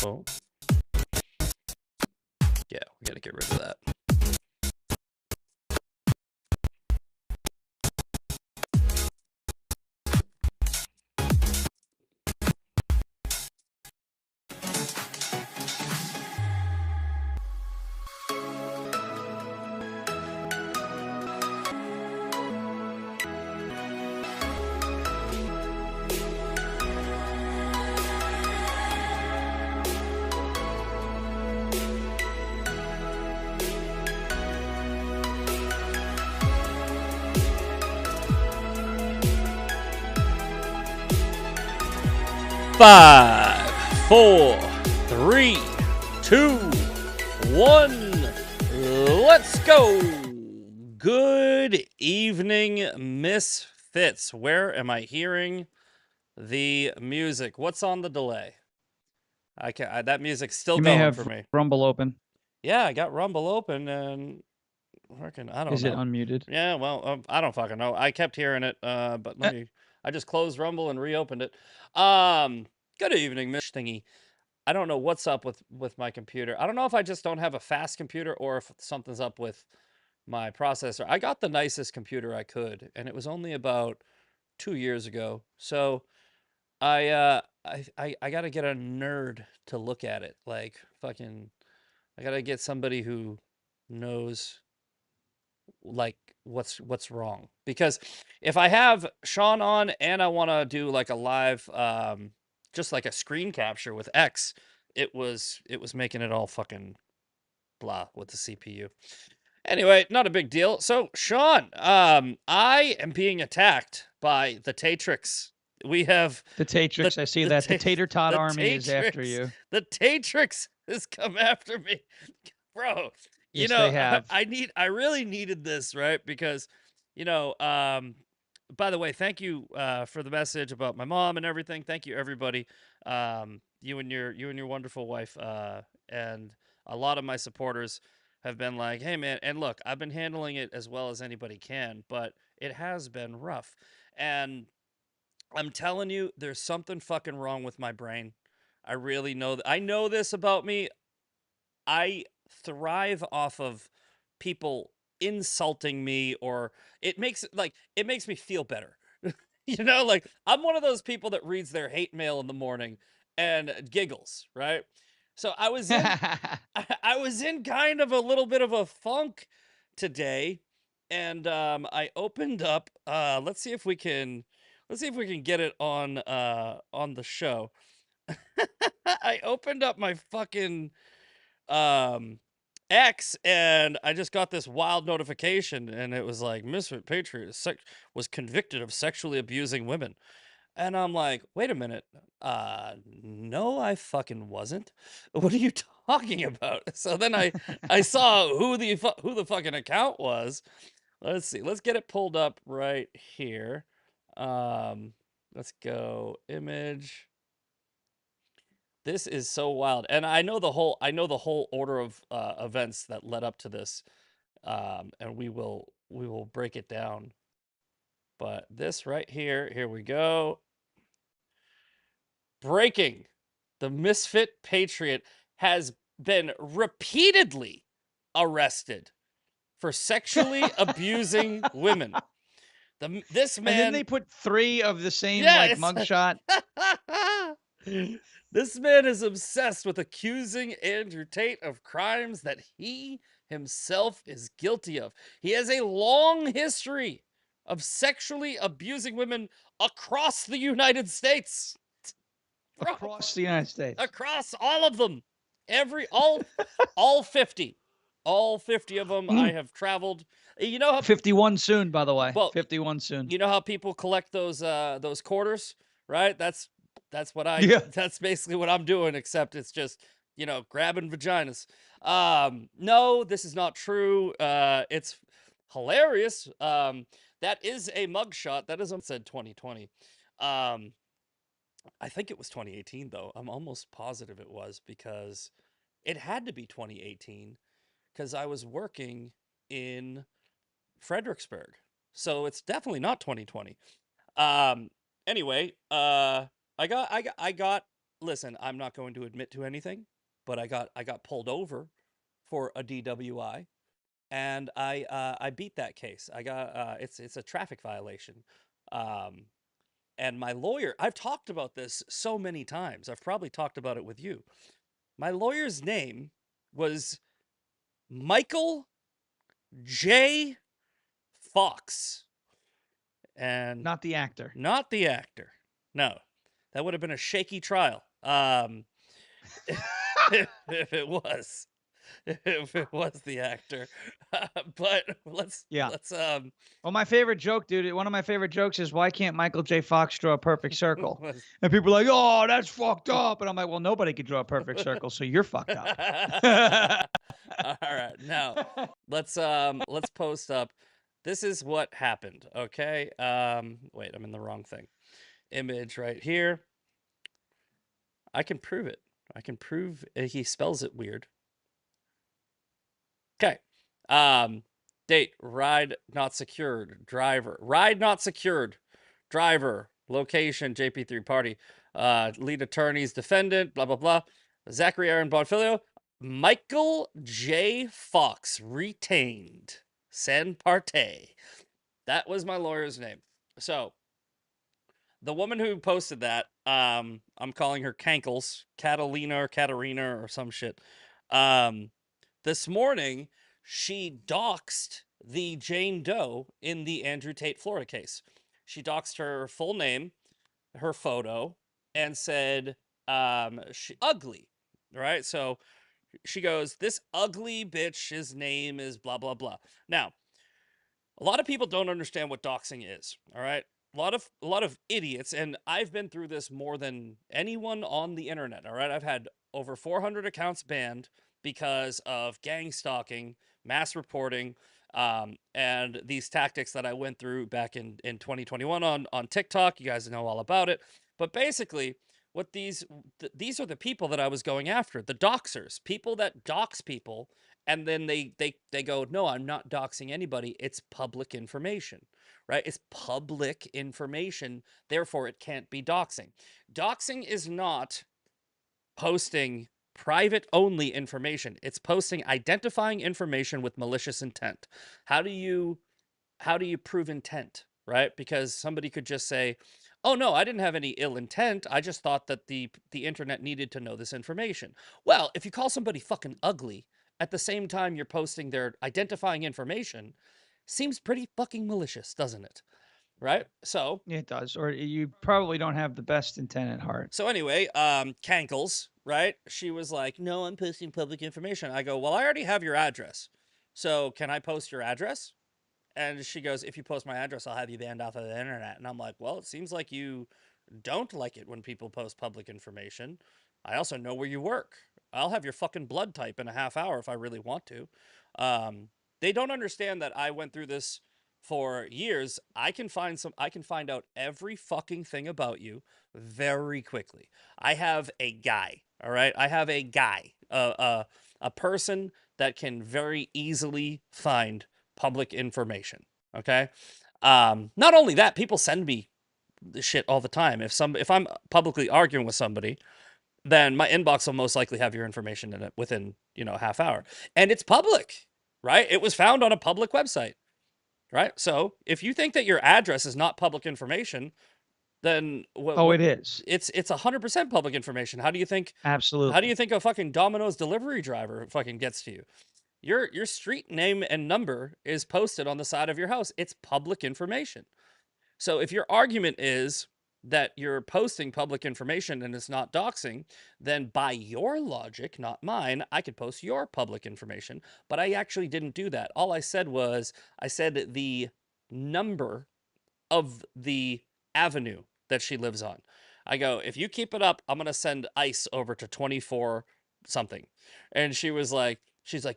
Oh. Yeah, we gotta get rid of that. Five, four, three, two, one. Let's go. Good evening, Misfits. Where am I hearing the music? What's on the delay? That music's still You may going have for me. Rumble open. Yeah, I got Rumble open and working. I don't Is know. it unmuted? Yeah, well, I don't fucking know. I kept hearing it, but I just closed Rumble and reopened it. Good evening, Miss Thingy. I don't know what's up with my computer. I don't know if I just don't have a fast computer or if something's up with my processor. I got the nicest computer I could, and it was only about 2 years ago. So I got to get a nerd to look at it. Like fucking I got to get somebody who knows like what's wrong. Because if I have Shawn on and I want to do like a live just like a screen capture with X, it was making it all fucking blah with the CPU. Anyway, not a big deal. So, Shawn, I am being attacked by the Tatrix. We have The Tatrix, I see that. The Tater Tot army is after you. The Tatrix has come after me. Bro, you Yes, they know, have. I really needed this, right? Because, you know, by the way, thank you for the message about my mom and everything. Thank you, everybody. You and your wonderful wife, and a lot of my supporters have been like, hey man, and look, I've been handling it as well as anybody can, but it has been rough. And I'm telling you, there's something fucking wrong with my brain. I really know I know this about me. I thrive off of people insulting me, or it makes me feel better. You know, like I'm one of those people that reads their hate mail in the morning and giggles, right? So I was in kind of a little bit of a funk today, and I opened up. Let's see if we can get it on the show. I opened up my fucking um X, and I just got this wild notification, and it was like Misfit Patriot was convicted of sexually abusing women. And I'm like, wait a minute. No, I fucking wasn't. What are you talking about? So then I saw who the fucking account was. Let's see. Let's get it pulled up right here. Um, let's go image. This is so wild, and I know the whole order of events that led up to this, and we will break it down. But this right here, here we go. Breaking: the Misfit Patriot has been repeatedly arrested for sexually abusing women. This And then man, they put 3 of the same, yeah, like, mugshot. This man is obsessed with accusing Andrew Tate of crimes that he himself is guilty of. He has a long history of sexually abusing women across the United States. Bro, Across the United States. across all of them. All 50. All 50 of them I have traveled. You know how 51 soon, by the way. well, 51 soon. you know how people collect those quarters, right? That's what Yeah. that's basically what I'm doing, except it's just, you know, grabbing vaginas. No, this is not true. It's hilarious. That is a mugshot. That is said 2020. I think it was 2018 though. I'm almost positive it was, because it had to be 2018 because I was working in Fredericksburg. So it's definitely not 2020. Um anyway, I got listen, I'm not going to admit to anything, but I got pulled over for a DWI, and I beat that case. I got it's a traffic violation. Um, and my lawyer, I've talked about this so many times. I've probably talked about it with you. My lawyer's name was Michael J. Fox, and Not the actor. not the actor. No, that would have been a shaky trial. If it was, if it was the actor, but Yeah. let's. Well, my favorite joke, dude, one of my favorite jokes is, "Why can't Michael J. Fox draw a perfect circle?" Was And people are like, "Oh, that's fucked up." And I'm like, "Well, nobody can draw a perfect circle, so you're fucked up." All right, now let's post up. This is what happened. Okay. Wait, I'm in the wrong thing. Image right here. I can prove it. I can prove he spells it weird. Okay. Um, date, ride not secured, driver, ride not secured, driver, location, JP3 party, lead attorneys, defendant, blah, blah, blah. Zachary Aaron Bonfilio, Michael J. Fox, retained, San parte. That was my lawyer's name. So the woman who posted that, I'm calling her Cankles, Catalina or Katarina or some shit. Um, this morning, she doxed the Jane Doe in the Andrew Tate, Florida case. She doxed her full name, her photo, and said, she ugly. Right? So she goes, this ugly bitch, his name is blah, blah, blah. Now, a lot of people don't understand what doxing is, all right? A lot of idiots, and I've been through this more than anyone on the internet, all right? I've had over 400 accounts banned because of gang stalking, mass reporting, and these tactics that I went through back in 2021 on TikTok. You guys know all about it. But basically, what these are the people that I was going after, the doxers, people that dox people, and then they go, no, I'm not doxing anybody, it's public information, right? It's public information, therefore it can't be doxing. Doxing is not posting private only information, it's posting identifying information with malicious intent. How do you prove intent, right? Because somebody could just say, "Oh no, I didn't have any ill intent. I just thought that the internet needed to know this information." Well, if you call somebody fucking ugly at the same time you're posting their identifying information, seems pretty fucking malicious, doesn't it? Right? So, It does, or you probably don't have the best intent at heart. anyway, Cankles, right? She was like, "No, I'm posting public information." I go, "Well, I already have your address. So, can I post your address?" And she goes, "If you post my address, I'll have you banned off of the internet." And I'm like, "Well, it seems like you don't like it when people post public information. I also know where you work. I'll have your fucking blood type in a half hour if I really want to." Um, they don't understand that I went through this for years. I can find out every fucking thing about you very quickly. I have a guy, all right? I have a guy, a person that can very easily find public information. Okay. Not only that, people send me the shit all the time. If I'm publicly arguing with somebody, then my inbox will most likely have your information in it within half hour, and it's public, right? It was found on a public website, right? So if you think that your address is not public information, then Oh, it is. it's 100% public information. How do you think? How do Absolutely. you think a fucking Domino's delivery driver fucking gets to you? Your street name and number is posted on the side of your house. It's public information. So if your argument is that you're posting public information and it's not doxing, then by your logic, not mine, I could post your public information. But I actually didn't do that. All I said was I said the number of the avenue that she lives on. I go, if you keep it up, I'm going to send ICE over to 24 something. And she's like,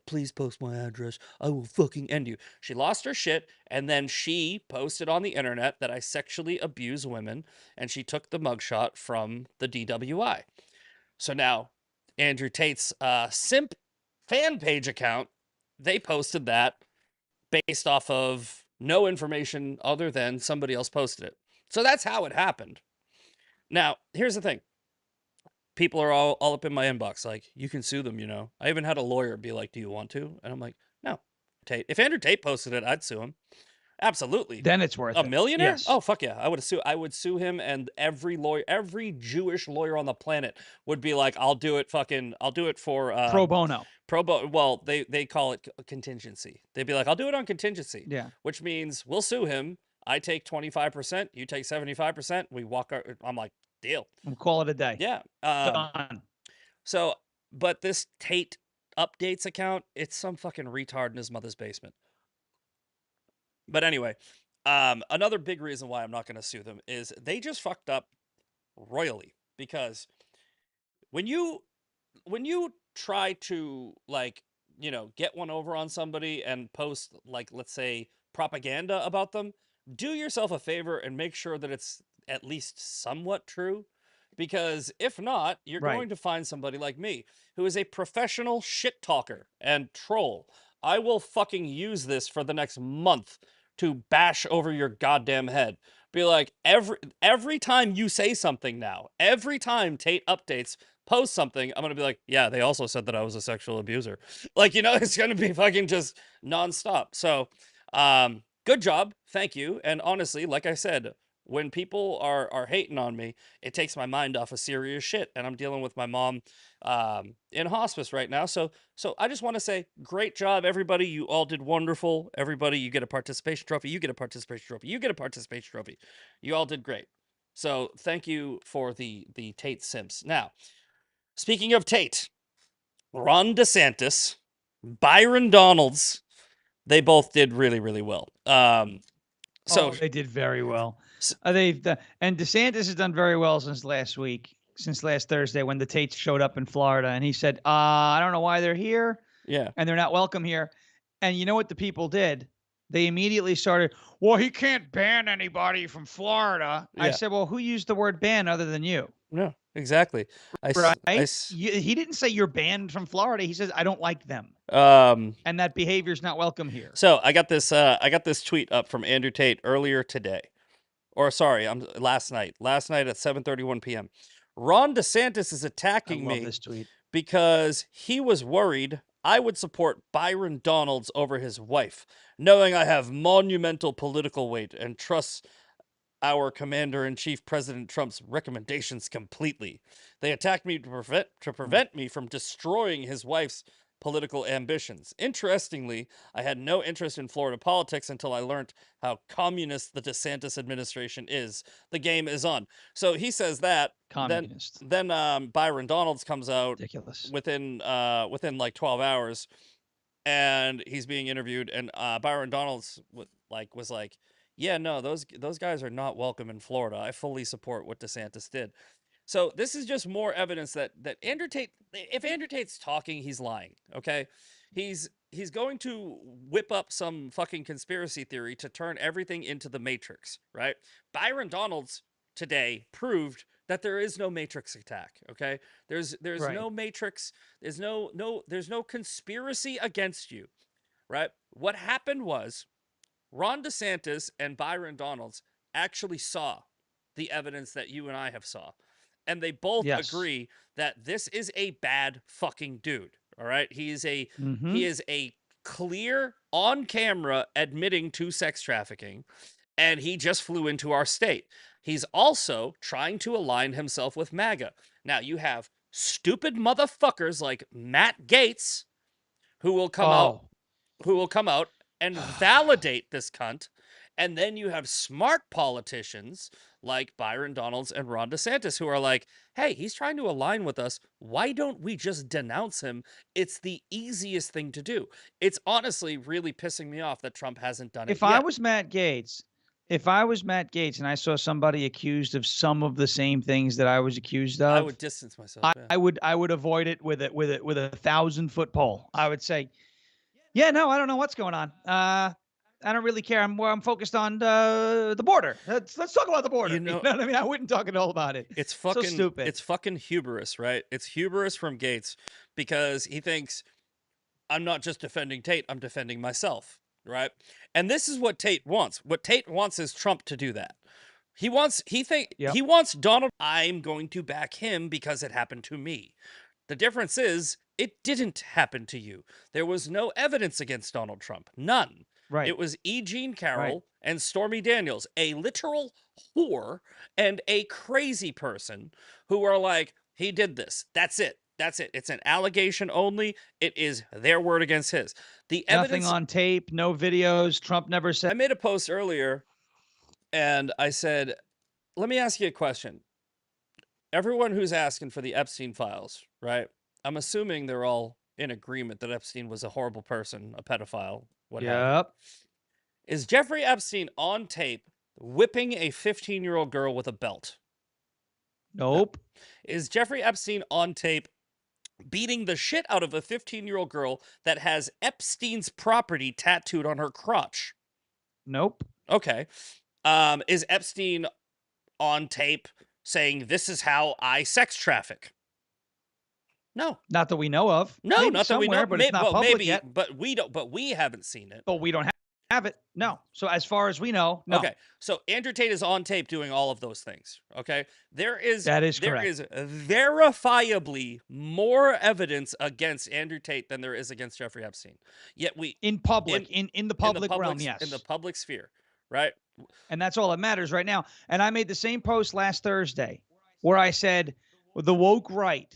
please post my address. I will fucking end you. She lost her shit. And then she posted on the internet that I sexually abuse women. And she took the mugshot from the DWI. So now Andrew Tate's simp fan page account, they posted that based off of no information other than somebody else posted it. So that's how it happened. Now, here's the thing. people are all up in my inbox like, you can sue them, you know. I even had a lawyer be like, do you want to? And I'm like, no. Tate. If Andrew Tate posted it, I'd sue him. Absolutely. Then it's worth A it. millionaire? Yes. Oh fuck yeah. I would sue him, and every lawyer, every Jewish lawyer on the planet would be like, I'll do it for Pro bono. pro bono. Well, they call it contingency. They'd be like, I'll do it on contingency, Yeah. which means we'll sue him. I take 25%, you take 75%, we walk out. I'm like, deal. We'll call it a day. Yeah. Done. So but this Tate updates account, it's some fucking retard in his mother's basement. But anyway, another big reason why I'm not going to sue them is they just fucked up royally, because when you when you try to, like, get one over on somebody and post, like, let's say, propaganda about them, do yourself a favor and make sure that it's at least somewhat true, because if not, you're Right. going to find somebody like me who is a professional shit talker and troll. I will fucking use this for the next month to bash over your goddamn head. Be like, every time you say something now, every time Tate updates, post something, I'm gonna be like, yeah, they also said that I was a sexual abuser. Like, it's gonna be fucking just nonstop. So, good job, thank you. And honestly, like I said, when people are hating on me, it takes my mind off of serious shit. And I'm dealing with my mom in hospice right now. So I just want to say, great job, everybody. You all did wonderful. Everybody, you get a participation trophy. You get a participation trophy. You get a participation trophy. You all did great. So thank you for the Tate Sims. Now, speaking of Tate, Ron DeSantis, Byron Donalds, they both did really, really well. So, Oh, they did very well. s- And DeSantis has done very well since last week, since last Thursday when the Tates showed up in Florida, and he said, I don't know why they're here, yeah, and they're not welcome here." And you know what the people did? They immediately started, "Well, he can't ban anybody from Florida." I yeah, said, "Well, who used the word ban other than you?" no, exactly. Right? He didn't say you're banned from Florida. He says, "I don't like them, um, and that behavior is not welcome here." so I got this tweet up from Andrew Tate earlier today. Or sorry, I'm last night. Last night at 7:31 p.m. Ron DeSantis is I attacking love me this tweet. because he was worried I would support Byron Donalds over his wife, knowing I have monumental political weight and trust our commander in chief, President Trump's recommendations completely. They attacked me to Mm. prevent me from destroying his wife's political ambitions. Interestingly, I had no interest in Florida politics until I learned how communist the DeSantis administration is. The game is on. So he says that. Then Communist. Byron Donalds comes out Ridiculous. within like 12 hours, and he's being interviewed, and Byron Donalds was like, yeah, no, those guys are not welcome in Florida. I fully support what DeSantis did. So this is just more evidence that Andrew Tate, if Andrew Tate's talking, he's lying. Okay, he's going to whip up some fucking conspiracy theory to turn everything into the Matrix, right? Byron Donalds today proved that there is no Matrix attack. Okay, there's Right. no Matrix. There's no conspiracy against you, right? What happened was Ron DeSantis and Byron Donalds actually saw the evidence that you and I have saw. And they both Yes. agree that this is a bad fucking dude. All right? He Mhm. is a clear on camera admitting to sex trafficking, and he just flew into our state. He's also trying to align himself with MAGA. Now, you have stupid motherfuckers like Matt Gaetz who will come out Oh. who will come out and validate this cunt. And then you have smart politicians like Byron Donalds and Ron DeSantis who are like, hey, he's trying to align with us. Why don't we just denounce him? It's the easiest thing to do. It's honestly really pissing me off that Trump hasn't done it If I yet. was Matt Gates if I was Matt Gates and I saw somebody accused of some of the same things that I was accused I of, would distance myself. I Yeah. I would I would avoid it with a 1,000-foot pole. I would say, "Yeah, no, I don't know what's going on. I don't really care. I'm focused on the border. Let's talk about the You border." You know, know what I mean? I wouldn't talk at all about it. So stupid. it's fucking hubris, right? It's hubris from Gates because he thinks I'm not just defending Tate, I'm defending myself, right? And this is what Tate wants. What Tate wants is Trump to do that. He Yep. he wants Donald. I'm going to back him because it happened to me. The difference is it didn't happen to you. There was no evidence against Donald Trump. None. Right. It was E. Jean Right. Carroll and Stormy Daniels, a literal whore and a crazy person who are like, he did this. That's it. That's it. It's an allegation only. It is their word against his. The Nothing evidence. on tape, no videos. Trump never said. I made a post earlier and I said, let me ask you a question. Everyone who's asking for the Epstein files, right? I'm assuming they're all in agreement that Epstein was a horrible person, a pedophile, what have you. Yep. Is Jeffrey Epstein on tape whipping a 15-year-old girl with a belt? No. Nope. Is Jeffrey Epstein on tape beating the shit out of a 15-year-old girl that has Epstein's property tattooed on her crotch? Nope. Okay. Is Epstein on tape saying, this is how I sex traffic? No. Not that we know of. No, Maybe not that we know. somewhere, but it's not Well, public maybe, yet. but we don't. But we haven't seen it. But we don't have it. No. So as far as we know, no. Okay, so Andrew Tate is on tape doing all of those things. Okay, That is there correct. is verifiably more evidence against Andrew Tate than there is against Jeffrey Epstein. Yet we In public, in the public realm, yes. in the public sphere, right? And that's all that matters right now. And I made the same post last Thursday where I said the woke right,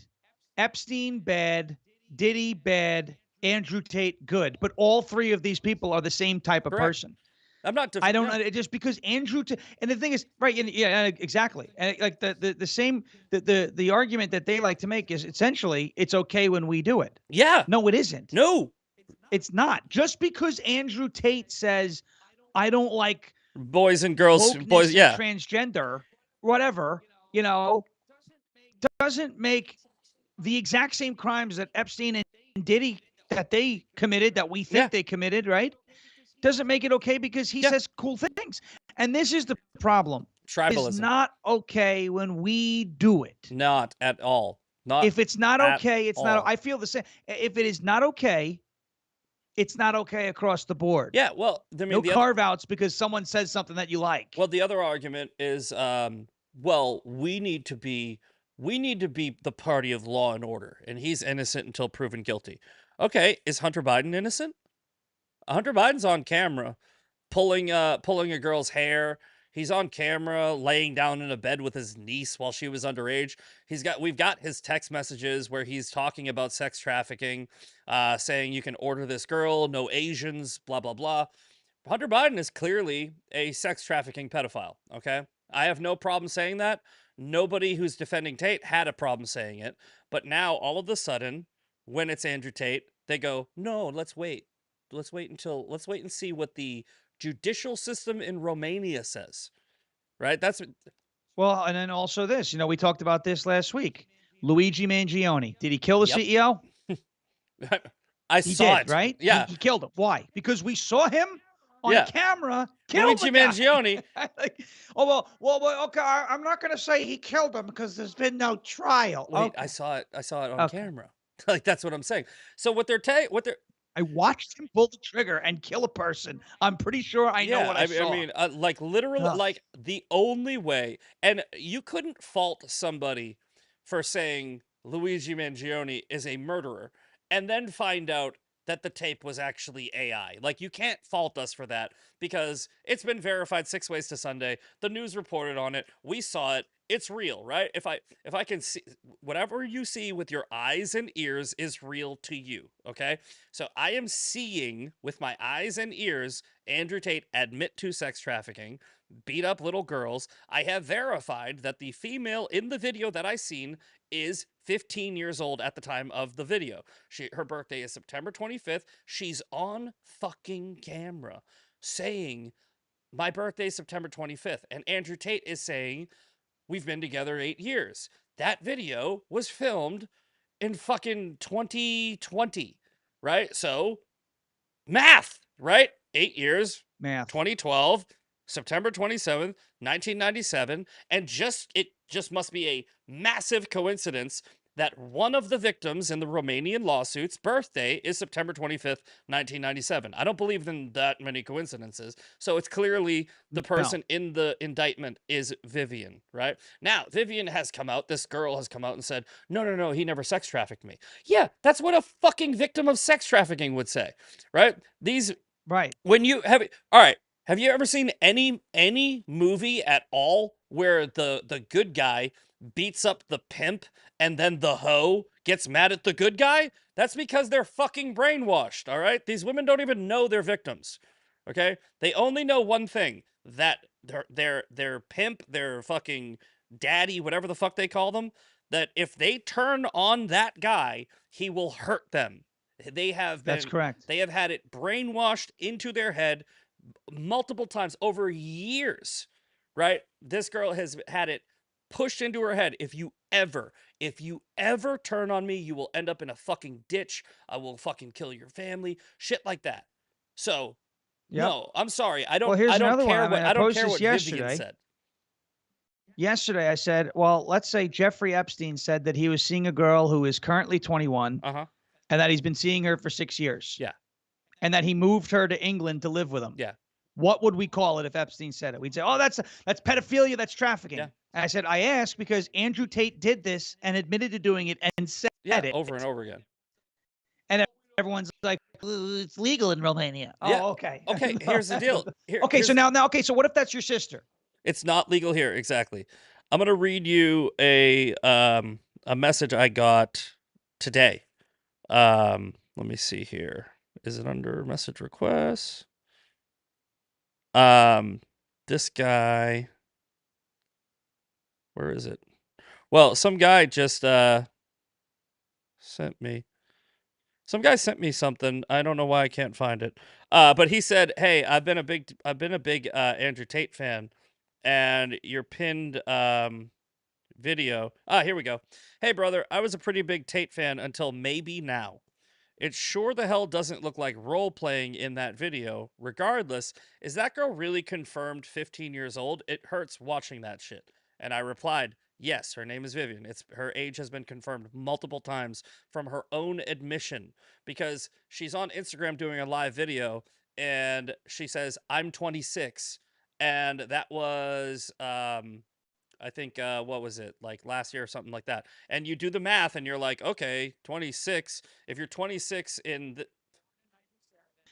Epstein bad, Diddy bad, Andrew Tate good. But all three of these people are the same type of Correct. person. I'm not. I don't know. Just because Andrew, and the thing is, right? Yeah, exactly. And like the same, the argument that they like to make is essentially it's okay when we do it. Yeah. No, it isn't. No. It's not. Just because Andrew Tate says, I don't like boys and girls, boys. Yeah. Transgender, whatever, doesn't make the exact same crimes that Epstein and Diddy that they committed, that we think they committed, right? Doesn't make it okay because he says cool things. And this is the problem. Tribalism. It's not okay when we do it. Not at all. Not if it's not okay, it's not. I feel the same. If it is not okay, it's not okay across the board. Yeah, well, I mean, no carve-outs because someone says something that you like. Well, the other argument is, well, we need to be the party of law and order, and he's innocent until proven guilty. Okay, is Hunter Biden innocent? Hunter Biden's on camera pulling a girl's hair. He's on camera laying down in a bed with his niece while she was underage. We've got his text messages where he's talking about sex trafficking, saying you can order this girl, no Asians, blah, blah, blah. Hunter Biden is clearly a sex trafficking pedophile, okay? I have no problem saying that. Nobody who's defending Tate had a problem saying it. But now, all of a sudden, when it's Andrew Tate, they go, no, let's wait. Let's wait and see what the judicial system in Romania says, right? That's well, and then also this, we talked about this last week. Luigi Mangione, did he kill the CEO? He saw did, it, right? Yeah, he killed him. Why? Because we saw him on camera kill Luigi Mangione. well, okay. I'm not going to say he killed him because there's been no trial. Wait, okay. I saw it on camera. Like that's what I'm saying. So what they're I watched him pull the trigger and kill a person. I'm pretty sure I know what I saw. I mean, like literally, like the only way, and you couldn't fault somebody for saying Luigi Mangione is a murderer and then find out that the tape was actually AI. Like you can't fault us for that because it's been verified 6 ways to Sunday. The news reported on it. We saw it. It's real, right? If I can see whatever you see with your eyes and ears is real to you, okay? So I am seeing with my eyes and ears Andrew Tate admit to sex trafficking, beat up little girls. I have verified that the female in the video that I seen is 15 years old at the time of the video. Her birthday is September 25th. She's on fucking camera saying my birthday is September 25th, and Andrew Tate is saying we've been together 8 years. That video was filmed in fucking 2020, right? So, math, right? 8 years. Math. 2012, September 27th, 1997. And it just must be a massive coincidence that one of the victims in the Romanian lawsuit's birthday is September 25th, 1997. I don't believe in that many coincidences. So it's clearly the No. person in the indictment is Vivian, right? Now, Vivian has come out, this girl has come out and said, no, no, no, he never sex trafficked me. Yeah, that's what a fucking victim of sex trafficking would say, right? These, Right. when you have, all right, have you ever seen any movie at all where the good guy beats up the pimp and then the hoe gets mad at the good guy? That's because they're fucking brainwashed, all right? These women don't even know they're victims. Okay? They only know one thing, that their pimp, their fucking daddy, whatever the fuck they call them, that if they turn on that guy, he will hurt them. They have That's been correct. they have had it brainwashed into their head multiple times over years, right? This girl has had it pushed into her head. If you ever turn on me, you will end up in a fucking ditch. I will fucking kill your family. Shit like that. So, Yep. no, I'm sorry. Well, I here's don't another one. care I mean, what I I don't posted care this what Vivian yesterday. said. Yesterday, I said, well, let's say Jeffrey Epstein said that he was seeing a girl who is currently 21 Uh-huh. and that he's been seeing her for 6 years Yeah. and that he moved her to England to live with him. Yeah. What would we call it if Epstein said it? We'd say, oh, that's pedophilia, that's trafficking. Yeah. And I said, I asked because Andrew Tate did this and admitted to doing it and said Yeah, it. over and over again. And everyone's like, it's legal in Romania. Yeah. Oh, okay. Okay, here's the deal. Okay, so now, okay, so what if that's your sister? It's not legal here, exactly. I'm gonna read you a message I got today. Let me see here. Is it under message requests? This guy, where is it? Well, some guy just sent me. Some guy sent me something. I don't know why I can't find it. But he said, "Hey, I've been a big Andrew Tate fan, and your pinned video. Here we go. Hey, brother, I was a pretty big Tate fan until maybe now. It sure the hell doesn't look like role playing in that video. Regardless, is that girl really confirmed 15 years old? It hurts watching that shit." And I replied, yes, her name is Vivian. It's her age has been confirmed multiple times from her own admission, because she's on Instagram doing a live video and she says, "I'm 26." And that was I think what was it, like last year or something like that. And you do the math and you're like, okay, 26. If you're 26 in the,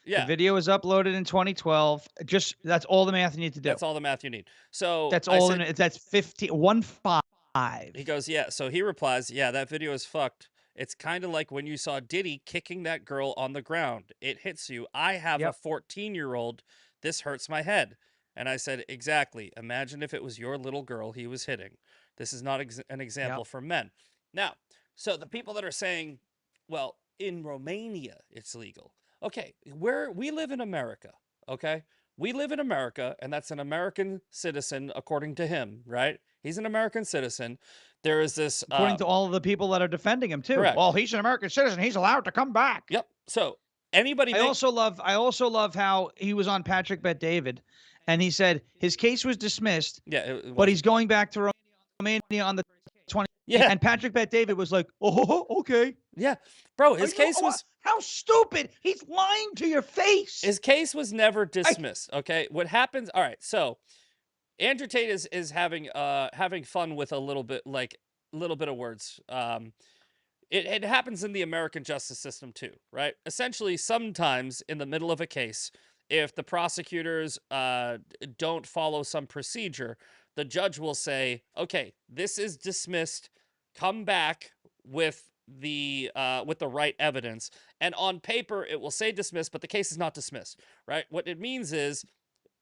The yeah, video was uploaded in 2012. Just that's all the math you need to do. that's all the math you need. So That's I all said, in that's 15 1 5. he goes, yeah. So he replies, yeah, that video is fucked. It's kind of like when you saw Diddy kicking that girl on the ground. It hits you. I have a Yep. 14-year-old. This hurts my head. And I said, exactly. Imagine if it was your little girl he was hitting. This is not an example Yep. for men. Now, so the people that are saying, well, in Romania it's legal. Okay, we live in America, okay? We live in America, and that's an American citizen according to him, right? He's an American citizen. There is this According to all of the people that are defending him too. correct. Well, he's an American citizen. He's allowed to come back. Yep. So anybody I make also love how he was on Patrick Bet David and he said his case was dismissed, yeah, it but was he's going back to Romania on the 20th. yeah, And Patrick Bet David was like, "Oh, okay." yeah. Bro, Are you how stupid? He's lying to your face. his case was never I, dismissed, okay? What happens, all right, so Andrew Tate is having fun with a little bit of words. It happens in the American justice system too, right? Essentially, sometimes in the middle of a case, if the prosecutors don't follow some procedure, the judge will say, "Okay, this is dismissed. Come back with the right evidence." And on paper, it will say dismissed, but the case is not dismissed, right? What it means is,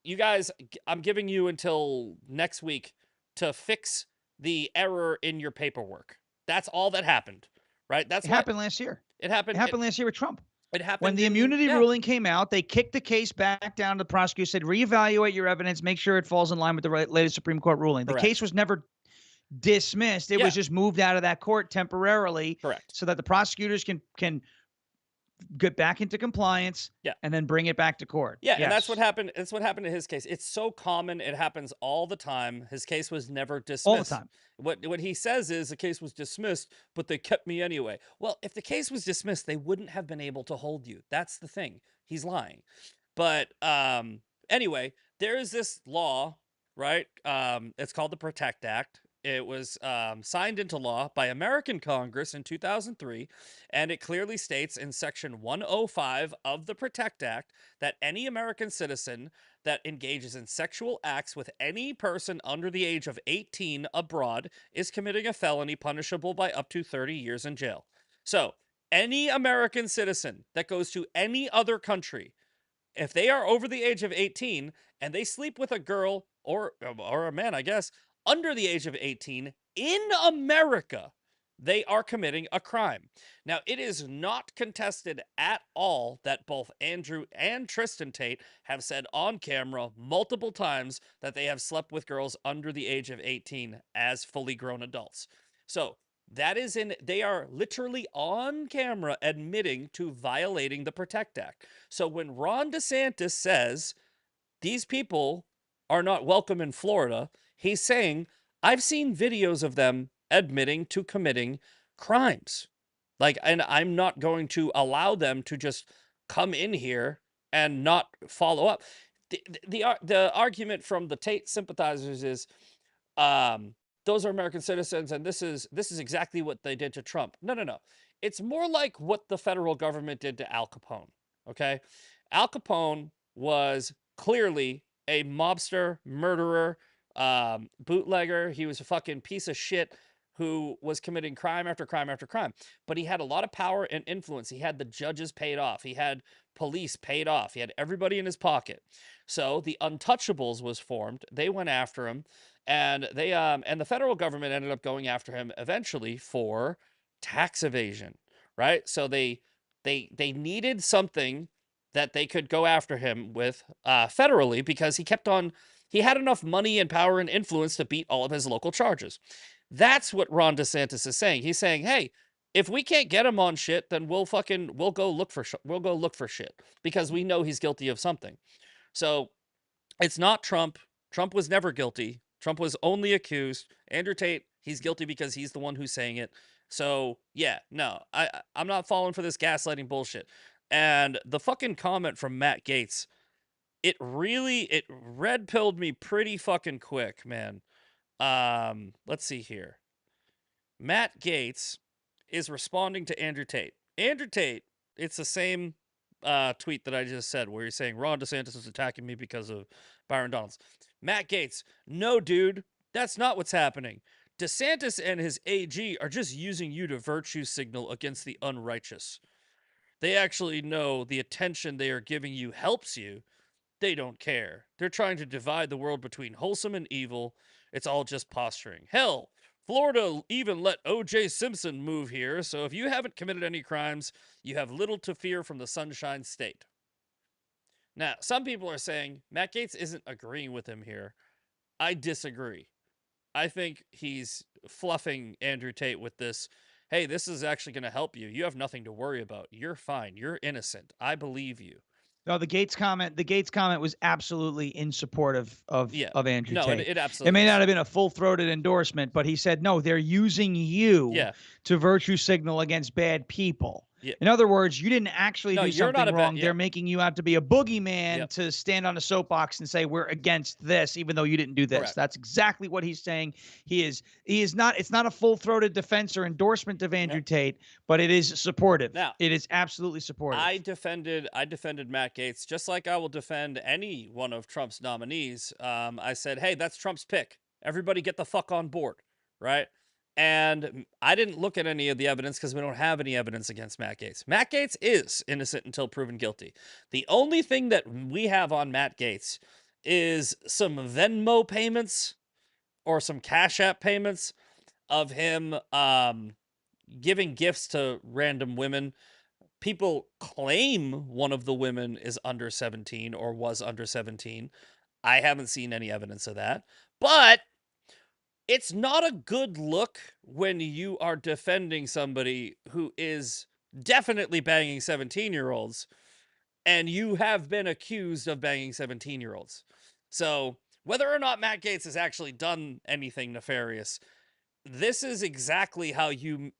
you guys, I'm giving you until next week to fix the error in your paperwork. That's all that happened, right? That's it what happened last year. it It happened. happened last year with Trump. It When happened the in, immunity yeah, ruling came out, they kicked the case back down to the prosecutor, said, reevaluate your evidence, make sure it falls in line with the latest Supreme Court ruling. The case correct. was never dismissed. It Yeah, was just moved out of that court temporarily correct. so that the prosecutors can get back into compliance, Yeah. and then bring it back to court. Yeah, and that's what Yes, happened. It's what happened in his case. It's so common. It happens all the time. His case was never all the dismissed. time. What he says is the case was dismissed, but they kept me anyway. Well, if the case was dismissed, they wouldn't have been able to hold you. That's the thing. He's lying. But anyway, there is this law, right? It's called the Protect Act. It was signed into law by American Congress in 2003, and it clearly states in Section 105 of the Protect Act that any American citizen that engages in sexual acts with any person under the age of 18 abroad is committing a felony punishable by up to 30 years in jail. So, any American citizen that goes to any other country, if they are over the age of 18 and they sleep with a girl or a man, I guess, under the age of 18 in America, they are committing a crime. Now, it is not contested at all that both Andrew and Tristan Tate have said on camera multiple times that they have slept with girls under the age of 18 as fully grown adults. So, that is they are literally on camera admitting to violating the Protect Act. So when Ron DeSantis says these people are not welcome in Florida, he's saying, I've seen videos of them admitting to committing crimes. Like, and I'm not going to allow them to just come in here and not follow up. The argument from the Tate sympathizers is, um, those are American citizens, and this is exactly what they did to Trump. No, no, no. It's more like what the federal government did to Al Capone. Okay, Al Capone was clearly a mobster, murderer, bootlegger. He was a fucking piece of shit who was committing crime after crime after crime. But he had a lot of power and influence. He had the judges paid off. He had police paid off. He had everybody in his pocket. So the Untouchables was formed. They went after him, and the federal government ended up going after him eventually for tax evasion, right? So they needed something that they could go after him with federally, because he had enough money and power and influence to beat all of his local charges. That's what Ron DeSantis is saying. He's saying, hey, if we can't get him on shit, then we'll go look for shit, because we know he's guilty of something. So it's not Trump. Trump was never guilty. Trump was only accused. Andrew Tate, he's guilty because he's the one who's saying it. So yeah, no, I'm not falling for this gaslighting bullshit. And the fucking comment from Matt Gaetz, it red pilled me pretty fucking quick, man. Let's see here. Matt Gaetz is responding to Andrew Tate. Andrew Tate, it's the same tweet that I just said, where he's saying Ron DeSantis is attacking me because of Byron Donalds. Matt Gaetz, no, dude, that's not what's happening. DeSantis and his AG are just using you to virtue signal against the unrighteous. They actually know the attention they are giving you helps you. They don't care. They're trying to divide the world between wholesome and evil. It's all just posturing. Hell, Florida even let O.J. Simpson move here, so if you haven't committed any crimes, you have little to fear from the Sunshine State. Now, some people are saying Matt Gaetz isn't agreeing with him here. I disagree. I think he's fluffing Andrew Tate with this. Hey, this is actually going to help you. You have nothing to worry about. You're fine. You're innocent. I believe you. No, the Gates comment was absolutely in support of Yeah. Andrew No, it, Tate. it It absolutely may not is. have been a full-throated endorsement, but he said, no, they're using you Yeah. to virtue signal against bad people. Yeah. In other words, you didn't actually No, do you're not something a bad. wrong. Yeah. They're making you out to be a boogeyman Yep. to stand on a soapbox and say we're against this, even though you didn't do this. Correct. That's exactly what he's saying. He is not. It's not a full-throated defense or endorsement of Andrew Yep. Tate, but it is supportive. Now, It is absolutely I supportive. defended Matt Gaetz just like I will defend any one of Trump's nominees. I said, hey, that's Trump's pick. Everybody get the fuck on board, right? And I didn't look at any of the evidence because we don't have any evidence against Matt Gaetz. Matt Gaetz is innocent until proven guilty. The only thing that we have on Matt Gaetz is some Venmo payments or some Cash App payments of him giving gifts to random women. People claim one of the women is under 17 or was under 17. I haven't seen any evidence of that. But it's not a good look when you are defending somebody who is definitely banging 17-year-olds, and you have been accused of banging 17-year-olds. So, whether or not Matt Gaetz has actually done anything nefarious, this is exactly how you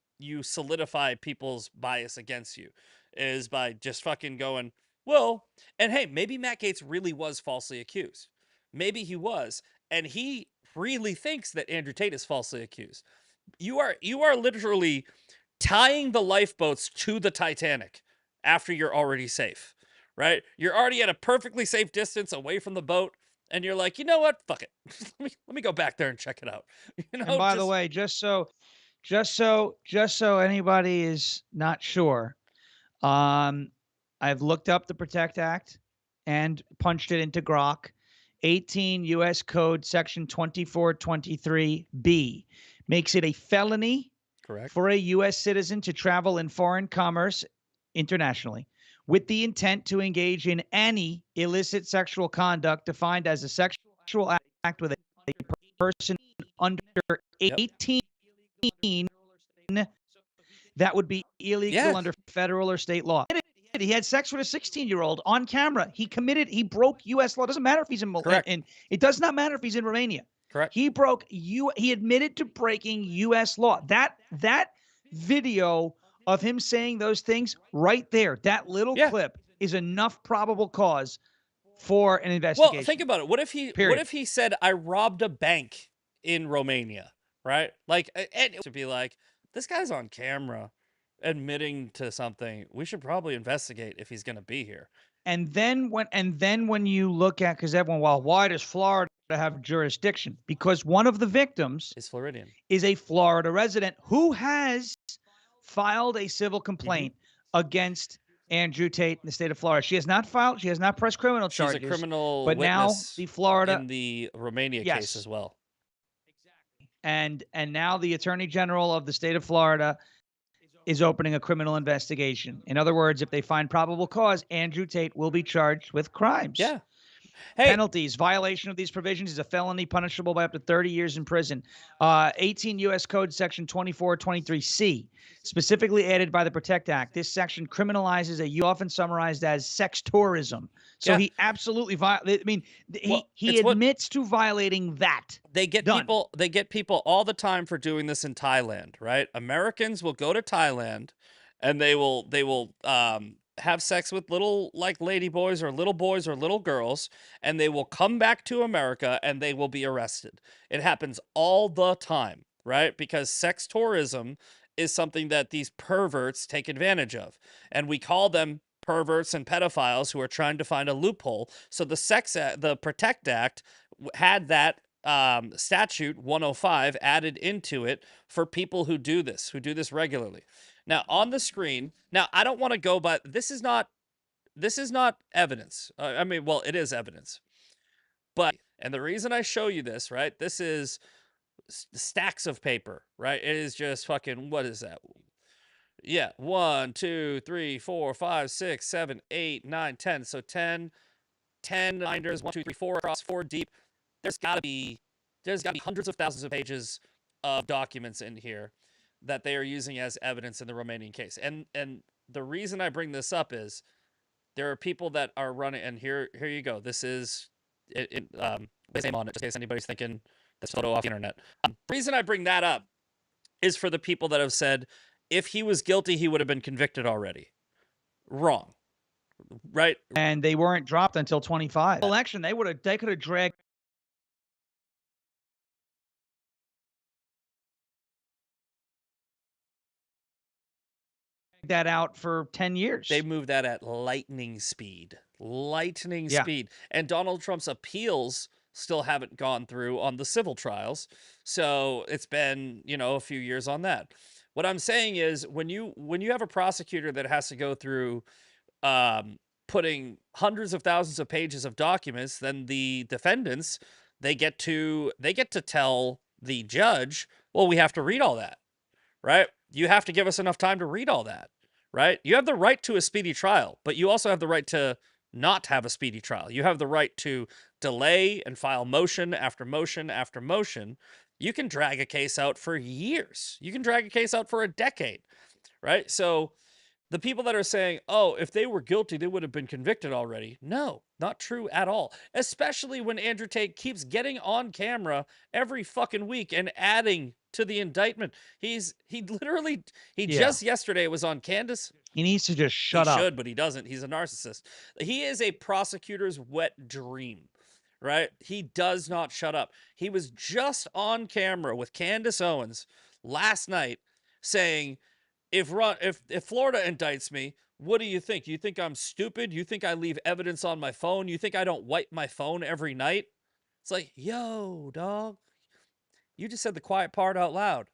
solidify people's bias against you, is by just fucking going, well, and hey, maybe Matt Gaetz really was falsely accused. Maybe he was, and he really thinks that Andrew Tate is falsely accused. You are literally tying the lifeboats to the Titanic after you're already safe, right? You're already at a perfectly safe distance away from the boat, and you're like, you know what? Fuck it. let me go back there and check it out. And by the Just way, just so anybody is not sure, um, I've looked up the Protect Act and punched it into Grok. 18 U.S. Code Section 2423B makes it a felony correct. for a U.S. citizen to travel in foreign commerce internationally with the intent to engage in any illicit sexual conduct defined as a sexual act with a person under Yep. 18 that would be illegal Yeah, under federal or state law. He had sex with a 16-year-old on camera. He broke U.S. law. It doesn't matter if he's correct. it does not matter if he's in Romania. Correct. He admitted to breaking U.S. law. That video of him saying those things right there, that little Yeah. clip is enough probable cause for an Well, think investigation. about it. What Period. if he said I robbed a bank in Romania, right? Like, and to be like, this guy's on camera admitting to something. We should probably investigate if he's going to be here. And then when you look at, because everyone, well, why does Florida have jurisdiction? Because one of the victims Is Floridian. is a Florida resident who has filed a civil Mm-hmm. complaint against Andrew Tate in the state of Florida. She has not pressed criminal She's a charges, criminal but now witness the Florida, in the Romania case yes, as well. and now the Attorney General of the state of Florida is opening a criminal investigation. In other words, if they find probable cause, Andrew Tate will be charged with crimes. Yeah. Hey, Penalties: violation of these provisions is a felony punishable by up to 30 years in prison. 18 U.S. Code Section 2423C, specifically added by the Protect Act. This section criminalizes a often summarized as sex tourism. So yeah. he absolutely violated. I mean, Well, he it's what admits to violating that. Done. they get people all the time for doing this in Thailand, right? Americans will go to Thailand and they will have sex with little like lady boys or little boys or little girls, and they will come back to America and they will be arrested. It happens all the time, right? Because sex tourism is something that these perverts take advantage of. And we call them perverts and pedophiles who are trying to find a loophole. So the Protect Act had that statute 105 added into it for people who do this regularly. Now on the screen, now I don't want to go, but this is not evidence. I mean, well, it is evidence, but and the reason I show you this, right? This is stacks of paper, right? It is just fucking, what is that? Yeah, 1, 2, 3, 4, 5, 6, 7, 8, 9, 10. So 10 binders, 1, 2, 3, 4 across, 4 deep. There's got to be hundreds of thousands of pages of documents in here that they are using as evidence in the Romanian case. And the reason I bring this up is there are people that are running, and here you go. This is his name on it, just in case anybody's thinking this photo off the internet. The reason I bring that up is for the people that have said if he was guilty, he would have been convicted already. Wrong, right? And they weren't dropped until 25. Election, they could have dragged that out for 10 They years. move that at lightning speed. Lightning Yeah. speed. And Donald Trump's appeals still haven't gone through on the civil trials. So it's been, a few years on that. What I'm saying is when you have a prosecutor that has to go through um putting hundreds of thousands of pages of documents, then the defendants, they get to tell the judge, well, we have to read all that, right? You have to give us enough time to read all that, right? You have the right to a speedy trial, but you also have the right to not have a speedy trial. You have the right to delay and file motion after motion after motion. You can drag a case out for years. You can drag a case out for a decade, right? So the people that are saying, "Oh, if they were guilty, they would have been convicted already." No, not true at all. Especially when Andrew Tate keeps getting on camera every fucking week and adding to the indictment. He literally he Yeah. just yesterday was on Candace. He needs to just He shut up. should, but he doesn't. He's a narcissist. He is a prosecutor's wet dream, right? He does not shut up. He was just on camera with Candace Owens last night saying, if Florida indicts me, what do you think? You think I'm stupid? You think I leave evidence on my phone? You think I don't wipe my phone every night? It's like, yo, dog, you just said the quiet part out loud.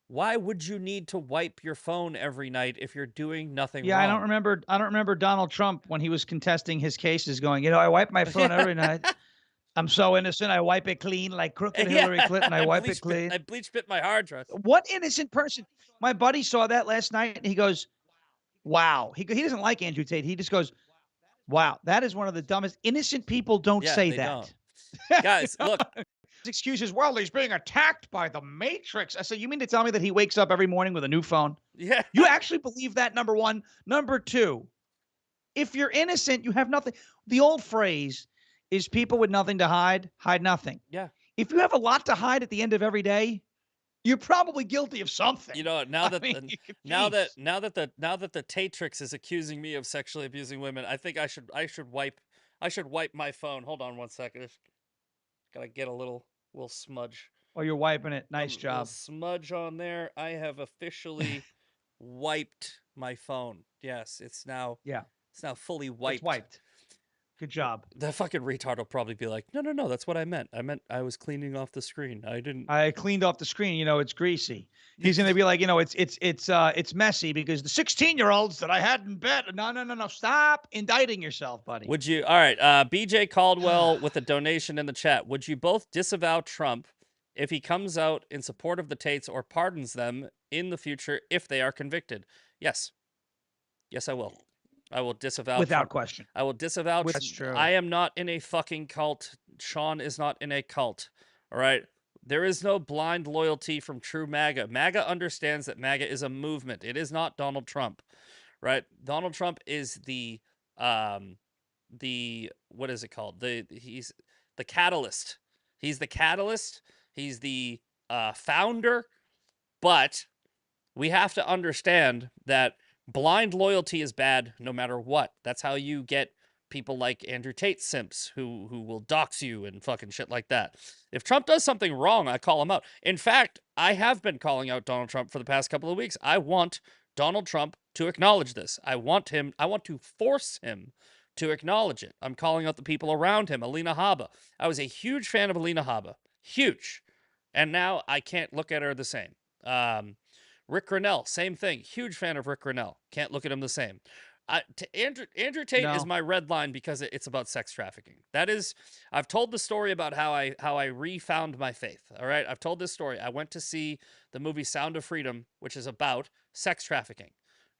Why would you need to wipe your phone every night if you're doing nothing Yeah, wrong? I don't remember Donald Trump when he was contesting his cases going, I wipe my phone every night. I'm so innocent. I wipe it clean like crooked Yeah, Hillary Clinton. I wipe it clean. I bleach bit my hard drive. What innocent person? My buddy saw that last night and he goes, "Wow." He doesn't like Andrew Tate. He just goes, "Wow, that is one of the dumbest." Innocent people don't Yeah, say they don't. that. You Guys, know? look. His excuse is, "Well, he's being attacked by the Matrix." I said, "You mean to tell me that he wakes up every morning with a new phone?" Yeah. You actually believe that, number 1? Number 2, if you're innocent, you have nothing. The old phrase is people with nothing to hide, hide nothing. Yeah. If you have a lot to hide at the end of every day, you're probably guilty of something. You know, I mean, geez. now that the Tatrix is accusing me of sexually abusing women, I think I should wipe my phone. Hold on one second. Just gotta get a little smudge. Oh, you're wiping it. A Nice little job. smudge on there. I have officially wiped my phone. Yes, Yeah, it's now fully it's wiped. wiped. Good job. The fucking retard will probably be like, "No, no, no, that's what I meant. I meant I was cleaning off the screen. I didn't." I cleaned off the screen. It's greasy. He's gonna be like, it's messy because the 16-year-olds that I had in bed. No, no, no, no. Stop indicting yourself, buddy. Would you? All right. BJ Caldwell with a donation in the chat. Would you both disavow Trump if he comes out in support of the Tates or pardons them in the future if they are convicted? Yes. Yes, I will. I will disavow Without Trump. question. I will disavow. That's I true. am not in a fucking cult. Shawn is not in a cult. All right. There is no blind loyalty from true MAGA. MAGA understands that MAGA is a movement. It is not Donald Trump, right? Donald Trump is um the what is it called? He's the catalyst. He's the catalyst. He's the founder, but we have to understand that blind loyalty is bad no matter what. That's how you get people like Andrew Tate simps who will dox you and fucking shit like that. If Trump does something wrong, I call him out. In fact, I have been calling out Donald Trump for the past couple of weeks. I want Donald Trump to acknowledge this. I want to force him to acknowledge it. I'm calling out the people around him. Alina Habba. I was a huge fan of Alina Habba. Huge. And now I can't look at her the same. Rick Grinnell, same thing. Huge fan of Rick Grinnell. Can't look at him the same. Andrew Tate is No. my red line because it's about sex trafficking. That is, I've told the story about how I refound my faith. All right, I've told this story. I went to see the movie Sound of Freedom, which is about sex trafficking.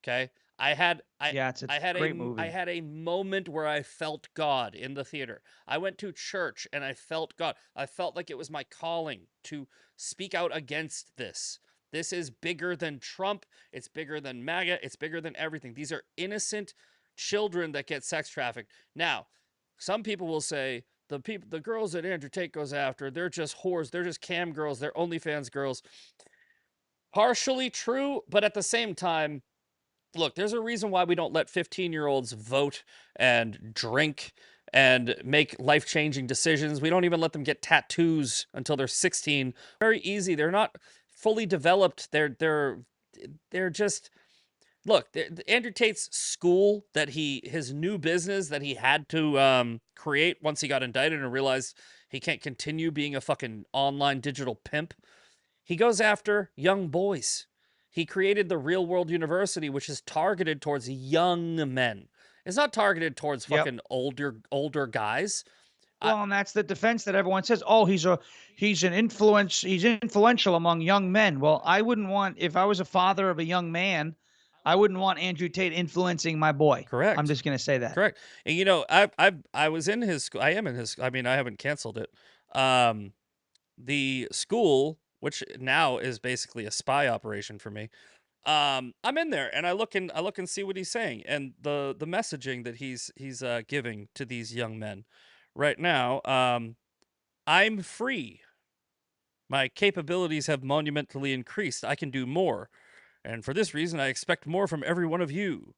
Okay, I had Yeah, it's a great I movie. had a moment where I felt God in the theater. I went to church and I felt God. I felt like it was my calling to speak out against this. This is bigger than Trump. It's bigger than MAGA. It's bigger than everything. These are innocent children that get sex trafficked. Now, some people will say the girls that Andrew Tate goes after, they're just whores. They're just cam girls. They're OnlyFans girls. Partially true, but at the same time, look, there's a reason why we don't let 15-year-olds vote and drink and make life-changing decisions. We don't even let them get tattoos until they're 16. Very easy. They're not fully developed. They're just look, Andrew Tate's school that his new business that he had to create once he got indicted and realized he can't continue being a fucking online digital pimp. He goes after young boys. He created the Real World University, which is targeted towards young men. It's not targeted towards Yep. fucking older guys. I, Well, and that's the defense that everyone says, "Oh, he's influential among young men." Well, I wouldn't want if I was a father of a young man, I wouldn't want Andrew Tate influencing my boy. I'm correct, just going to say that. correct. And I was in his school. I am in his. I mean, I haven't canceled it. The school, which now is basically a spy operation for me, I'm in there and I look and see what he's saying and the messaging that he's giving to these young men right now. I'm free. My capabilities have monumentally increased. I can do more. And for this reason, I expect more from every one of you.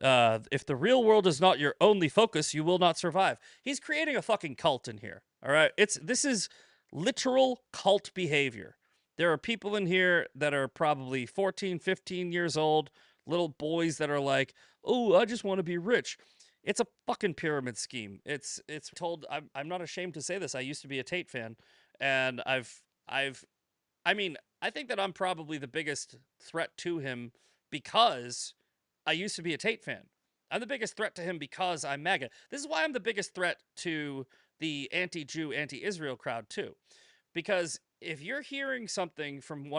If the real world is not your only focus, you will not survive. He's creating a fucking cult in here. All right. This is literal cult behavior. There are people in here that are probably 14, 15 years old, little boys that are like, "Oh, I just want to be rich." It's a fucking pyramid scheme. It's told I'm not ashamed to say this. I used to be a Tate fan and I've I mean, I think that I'm probably the biggest threat to him because I used to be a Tate fan. I'm the biggest threat to him because I'm MAGA. This is why I'm the biggest threat to the anti-Jew, anti-Israel crowd too. Because if you're hearing something from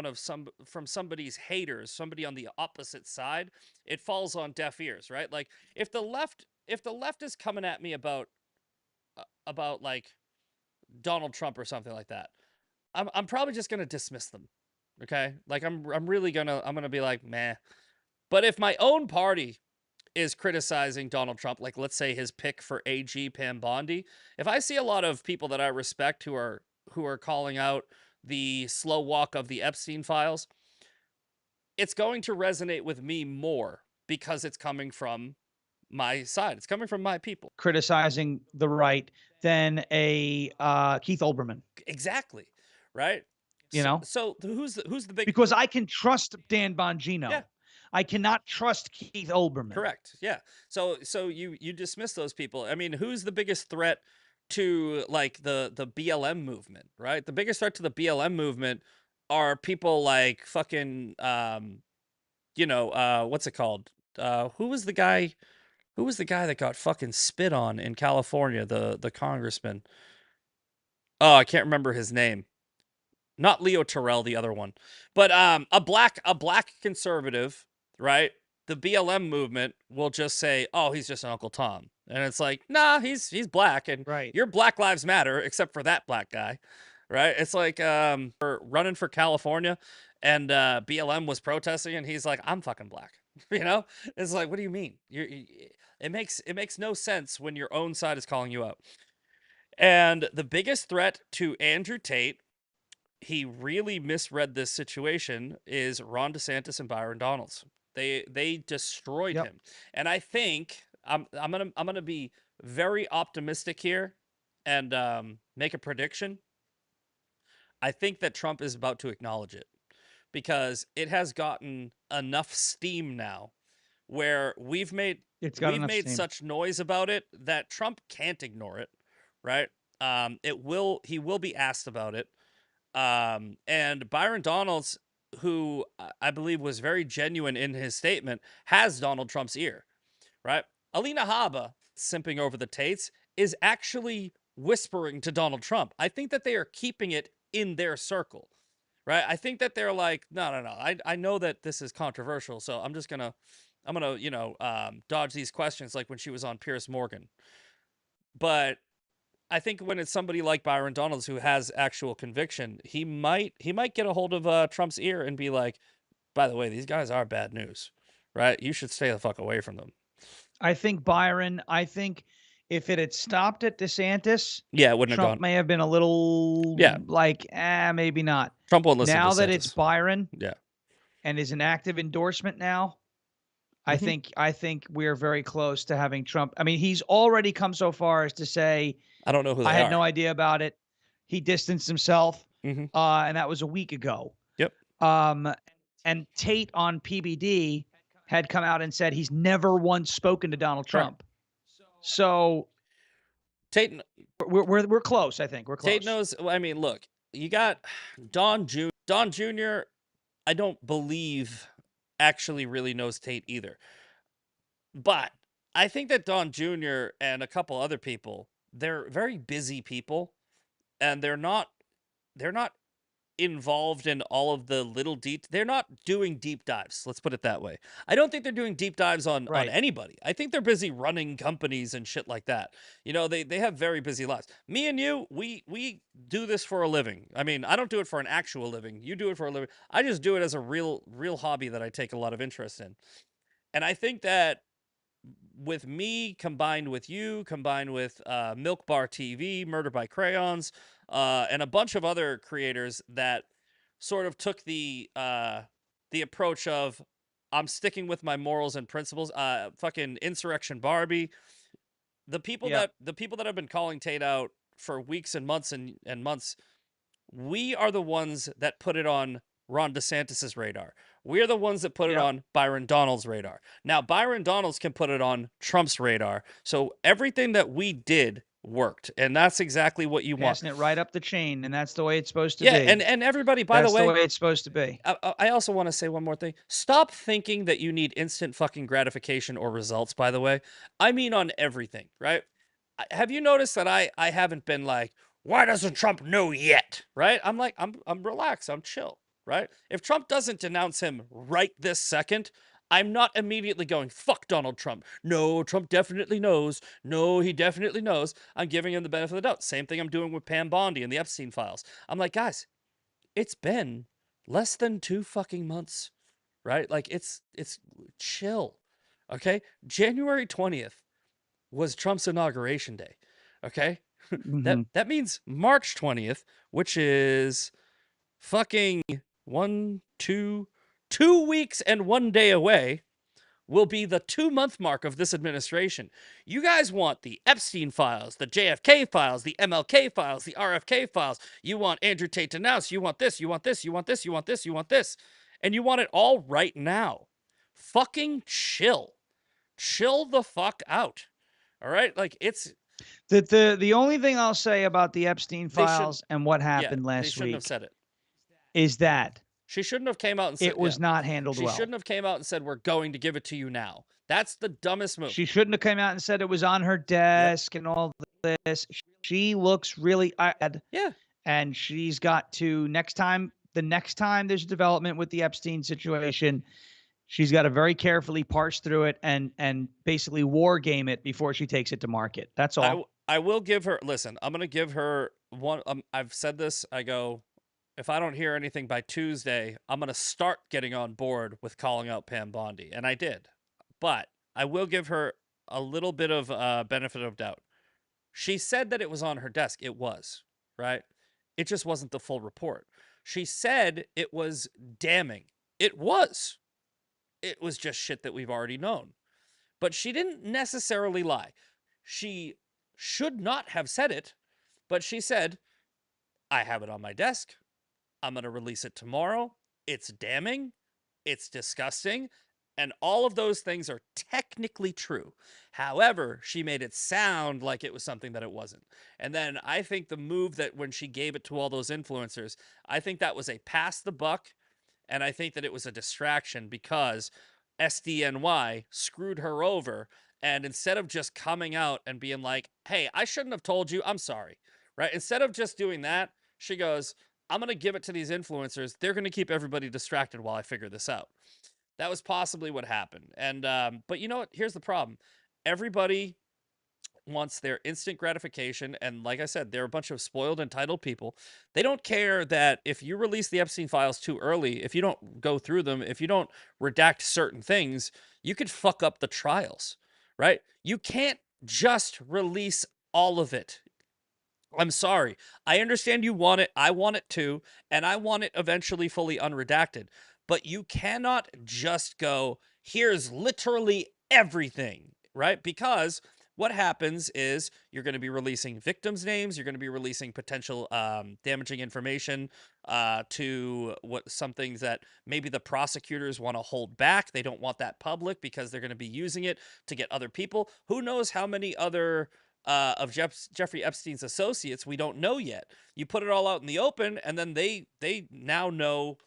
from somebody's haters, somebody on the opposite side, it falls on deaf ears, right? Like if the left is coming at me about like Donald Trump or something like that, I'm probably just gonna dismiss them. Okay, like I'm really gonna be like meh. But if my own party is criticizing Donald Trump, like let's say his pick for AG Pam Bondi, if I see a lot of people that I respect who are calling out the slow walk of the Epstein files, it's going to resonate with me more because it's coming from my side. It's coming from my people. Criticizing the right than a Keith Olbermann. Exactly. Right? You So, know, so who's the big because I can trust Dan yeah, Bongino. I cannot trust Keith Olbermann. correct. Yeah. So you dismiss those people. I mean, who's the biggest threat to like the BLM movement, right? The biggest threat to the BLM movement are people like fucking what's it called? Who was the guy that got fucking spit on in California, the congressman? Oh, I can't remember his name. Not Leo Terrell, the other one, but a black conservative, right? The BLM movement will just say, "Oh, he's just an Uncle Tom," and it's like, nah, he's black, and Right. your Black Lives Matter, except for that black guy, right? It's like for running for California, and BLM was protesting, and he's like, "I'm fucking black," you know? It's like, what do you mean? It makes no sense when your own side is calling you out. And the biggest threat to Andrew Tate, he really misread this situation, is Ron DeSantis and Byron Donalds. They destroyed Yep. him. And I think I'm gonna be very optimistic here and make a prediction. I think that Trump is about to acknowledge it because it has gotten enough steam now where we've made It's got we've enough made steam. such noise about it that Trump can't ignore it, right? He will be asked about it. And Byron Donalds, who I believe was very genuine in his statement, has Donald Trump's ear, right? Alina Habba, simping over the Tates, is actually whispering to Donald Trump. I think that they are keeping it in their circle, right? I think that they're like, no, no, no. I know that this is controversial, so I'm gonna dodge these questions like when she was on Pierce Morgan. But I think when it's somebody like Byron Donalds who has actual conviction, he might get a hold of Trump's ear and be like, "By the way, these guys are bad news, right? You should stay the fuck away from them." I think if it had stopped at DeSantis, Yeah, it wouldn't have Trump gone. may have been a little Yeah, like, maybe not. Trump won't listen to Now that it's DeSantis. Byron Yeah. and is an active endorsement now, Hmm. I think we're very close to having Trump. I mean, he's already come so far as to say, I don't know who I they had are. no idea about it. He distanced himself, Hmm. and that was a week ago. Yep. Um, and Tate on PBD had come out and said he's never once spoken to Donald Correct. Trump. So Tate we're close. I think we're Tate close. knows. I mean, look, you got Don Jr. Don Jr. I don't believe actually really knows Tate either. But I think that Don Jr. and a couple other people, they're very busy people and they're not involved in all of the little they're not doing deep dives, let's put it that way. I don't think they're doing deep dives on Right. anybody. I think they're busy running companies and shit like that. You know, they have very busy lives. Me and you, we do this for a living. I mean, I don't do it for an actual living. You do it for a living. I just do it as a real hobby that I take a lot of interest in. And I think that with me combined with you, combined with Milk Bar TV, Murder by Crayons, and a bunch of other creators that sort of took the approach of I'm sticking with my morals and principles. Fucking Insurrection Barbie. Yep. The people that have been calling Tate out for weeks and months and months, we are the ones that put it on Ron DeSantis's radar. We're the ones that put it Yep. on Byron Donalds' radar. Now, Byron Donalds can put it on Trump's radar. So everything that we did worked. And that's exactly what you want. Passing it right up the chain, and that's the way it's supposed to Yeah. be. And everybody, by the That's the way, way it's supposed to be. I also want to say one more thing. Stop thinking that you need instant fucking gratification or results, by the way. I mean, on everything, right? Have you noticed that I haven't been like, why doesn't Trump know yet? Right? I'm like, I'm relaxed, I'm chill, right? If Trump doesn't denounce him right this second, I'm not immediately going, fuck Donald Trump. No, Trump definitely knows. No, he definitely knows. I'm giving him the benefit of the doubt. Same thing I'm doing with Pam Bondi and the Epstein files. I'm like, guys, it's been less than 2 fucking months, right? Like it's chill. Okay? January 20th was Trump's inauguration day. Okay? That Mhm. that means March 20th, which is fucking 2 weeks and 1 day away, will be the 2 month mark of this administration. You guys want the Epstein files, the JFK files, the MLK files, the RFK files. You want Andrew Tate denounced. You want this, you want this, you want this, you want this, you want this. And you want it all right now. Fucking chill. Chill the fuck out. All right? Like it's The only thing I'll say about the Epstein they should files and what yeah, happened they last shouldn't have week said it. is that She shouldn't have came out and said it yeah. was not handled She well. shouldn't have came out and said we're going to give it to you now. That's the dumbest move. She shouldn't have come out and said it was on her Yep. desk and all this. She looks really bad, Yeah. and she's got to the next time there's a development with the Epstein situation, she's got to very carefully parse through it and basically war game it before she takes it to market. That's all. I will give her listen, I'm going to give her one I've said this. I go if I don't hear anything by Tuesday, I'm going to start getting on board with calling out Pam Bondi, and I did. But I will give her a little bit of benefit of doubt. She said that it was on her desk. It was, right? It just wasn't the full report. She said it was damning. It was. It was just shit that we've already known. But she didn't necessarily lie. She should not have said it, but she said, I have it on my desk. I'm going to release it tomorrow. It's damning. It's disgusting. And all of those things are technically true. However, she made it sound like it was something that it wasn't. And then I think the move that when she gave it to all those influencers, I think that was a pass the buck. And I think that it was a distraction because SDNY screwed her over. And instead of just coming out and being like, hey, I shouldn't have told you, I'm sorry, right? Instead of just doing that, she goes, I'm going to give it to these influencers. They're going to keep everybody distracted while I figure this out. That was possibly what happened. And, but you know what? Here's the problem everybody wants their instant gratification. And like I said, they're a bunch of spoiled, entitled people. They don't care that if you release the Epstein files too early, if you don't go through them, if you don't redact certain things, you could fuck up the trials, right? You can't just release all of it. I'm sorry. I understand you want it. I want it too. And I want it eventually fully unredacted. But you cannot just go, here's literally everything, right? Because what happens is you're going to be releasing victims' names. You're going to be releasing potential damaging information to what some things that maybe the prosecutors want to hold back. They don't want that public because they're going to be using it to get other people. Who knows how many other of Jeffrey Epstein's associates we don't know yet. You put it all out in the open, and then they now know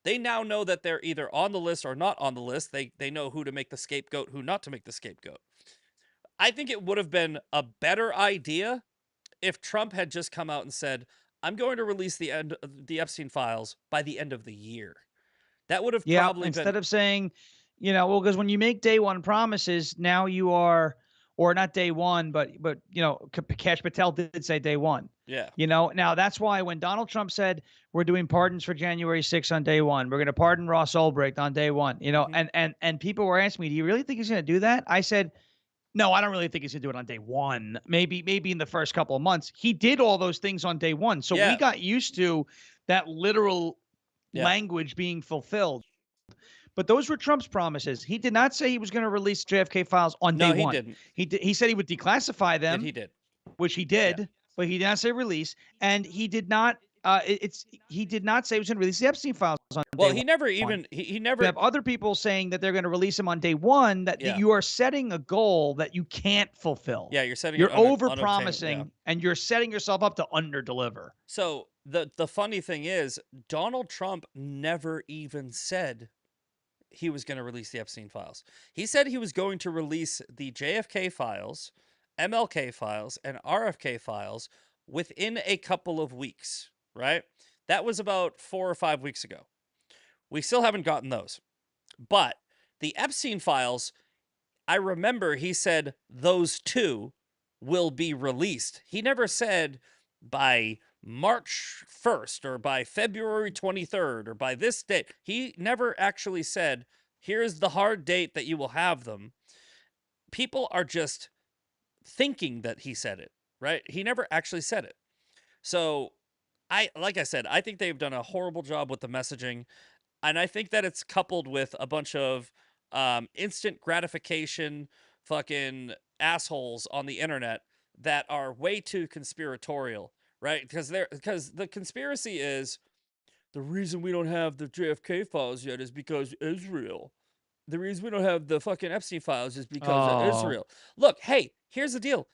that they're either on the list or not on the list. They know who to make the scapegoat, who not to make the scapegoat. I think it would have been a better idea if Trump had just come out and said, I'm going to release the Epstein files by the end of the year. That would have Yeah, probably been instead of saying, well, because when you make day one promises, now you are, or not day one, but Cash Patel did say day one. yeah. Now that's why when Donald Trump said we're doing pardons for January 6th on day one, we're going to pardon Ross Ulbricht on day one, Mhm. and people were asking me, do you really think he's going to do that? I said, no, I don't really think he's gonna do it on day one. Maybe in the first couple of months. He did all those things on day one. So we Yeah. got used to that literal Yeah. language being fulfilled. But those were Trump's promises. He did not say he was going to release JFK files on day No, he one. didn't. He said he would declassify And them, he did. which he Yeah. did, but he did not say release, and he did not. He did not say he was going to release the Epstein files on Well, day he never one. even he You never have other people saying that they're going to release them on day one. That yeah. you are setting a goal that you can't fulfill. Yeah, you're setting it You're under over unobtainable. Yeah. promising, and you're setting yourself up to under deliver. So the funny thing is Donald Trump never even said he was going to release the Epstein files. He said he was going to release the JFK files, MLK files, and RFK files within a couple of weeks, right? That was about 4 or 5 weeks ago. We still haven't gotten those. But the Epstein files, I remember he said those two will be released. He never said by March 1st or by February 23rd or by this date. He never actually said, here's the hard date that you will have them. People are just thinking that he said it, right? He never actually said it. So like I said, I think they've done a horrible job with the messaging. And I think that it's coupled with a bunch of instant gratification fucking assholes on the internet that are way too conspiratorial, right? Because the conspiracy is the reason we don't have the JFK files yet is because Israel. The reason we don't have the fucking Epstein files is because of Oh, Israel. Look, hey, here's the deal.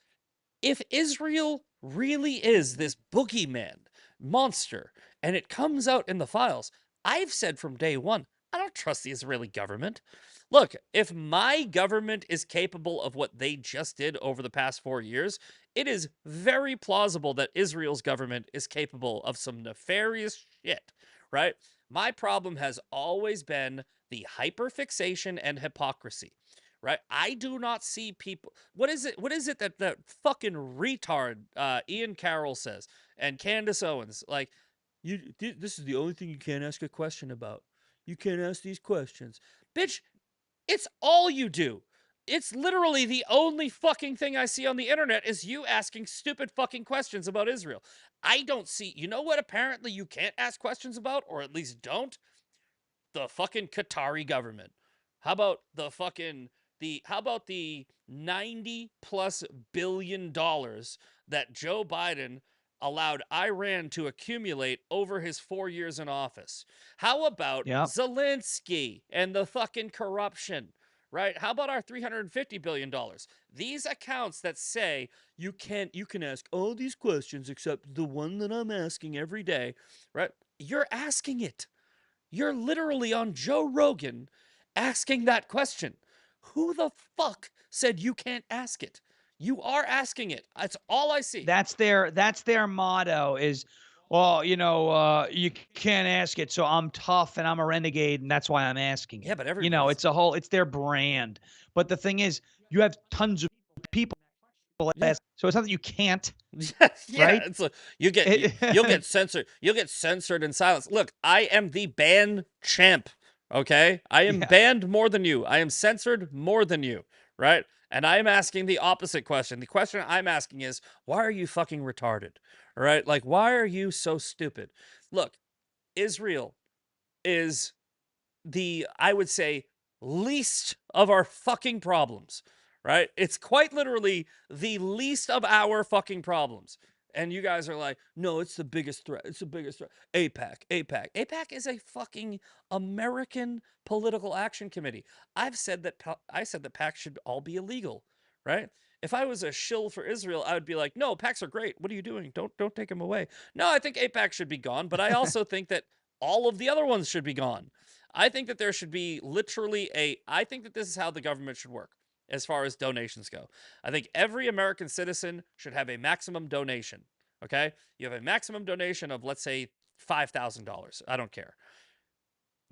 If Israel really is this boogeyman monster and it comes out in the files, I've said from day one, I don't trust the Israeli government. Look, if my government is capable of what they just did over the past 4 years, it is very plausible that Israel's government is capable of some nefarious shit, right? My problem has always been the hyperfixation and hypocrisy, right? I do not see people. What is it? What is it that that fucking retard Ian Carroll says and Candace Owens like? This is the only thing you can't ask a question about. You can't ask these questions, bitch. It's all you do. It's literally the only fucking thing I see on the internet is you asking stupid fucking questions about Israel. I don't see. You know what? Apparently, you can't ask questions about, or at least don't the fucking Qatari government. How about the fucking the how about the 90 plus billion dollars that Joe Biden allowed Iran to accumulate over his 4 years in office? How about yeah. Zelensky and the fucking corruption? Right? How about our $350 billion? These accounts that say you can ask all these questions except the one that I'm asking every day, right? You're asking it. You're literally on Joe Rogan asking that question. Who the fuck said you can't ask it? You are asking it. That's all I see. That's their motto is, well, you can't ask it, so I'm tough and I'm a renegade, and that's why I'm asking Yeah, it. but everybody's It's their brand. But the thing is, you have tons of people yeah. ask, so it's not that you can't, Yeah, right? it's like you'll get censored. You'll get censored and silenced. Look, I am the ban champ. Okay? I am Yeah. banned more than you. I am censored more than you, right? And I am asking the opposite question. The question I'm asking is, why are you fucking retarded? All right? Like why are you so stupid? Look, Israel is the, I would say, least of our fucking problems, right? It's quite literally the least of our fucking problems. And you guys are like, no, it's the biggest threat. It's the biggest threat. APAC, APAC. APAC is a fucking American political action committee. I said that PAC should all be illegal, right? If I was a shill for Israel, I would be like, no, PACs are great. What are you doing? Don't take them away. No, I think APAC should be gone, but I also think that all of the other ones should be gone. I think that there should be literally I think that this is how the government should work as far as donations go. I think every American citizen should have a maximum donation. Okay? You have a maximum donation of, let's say, $5,000. I don't care.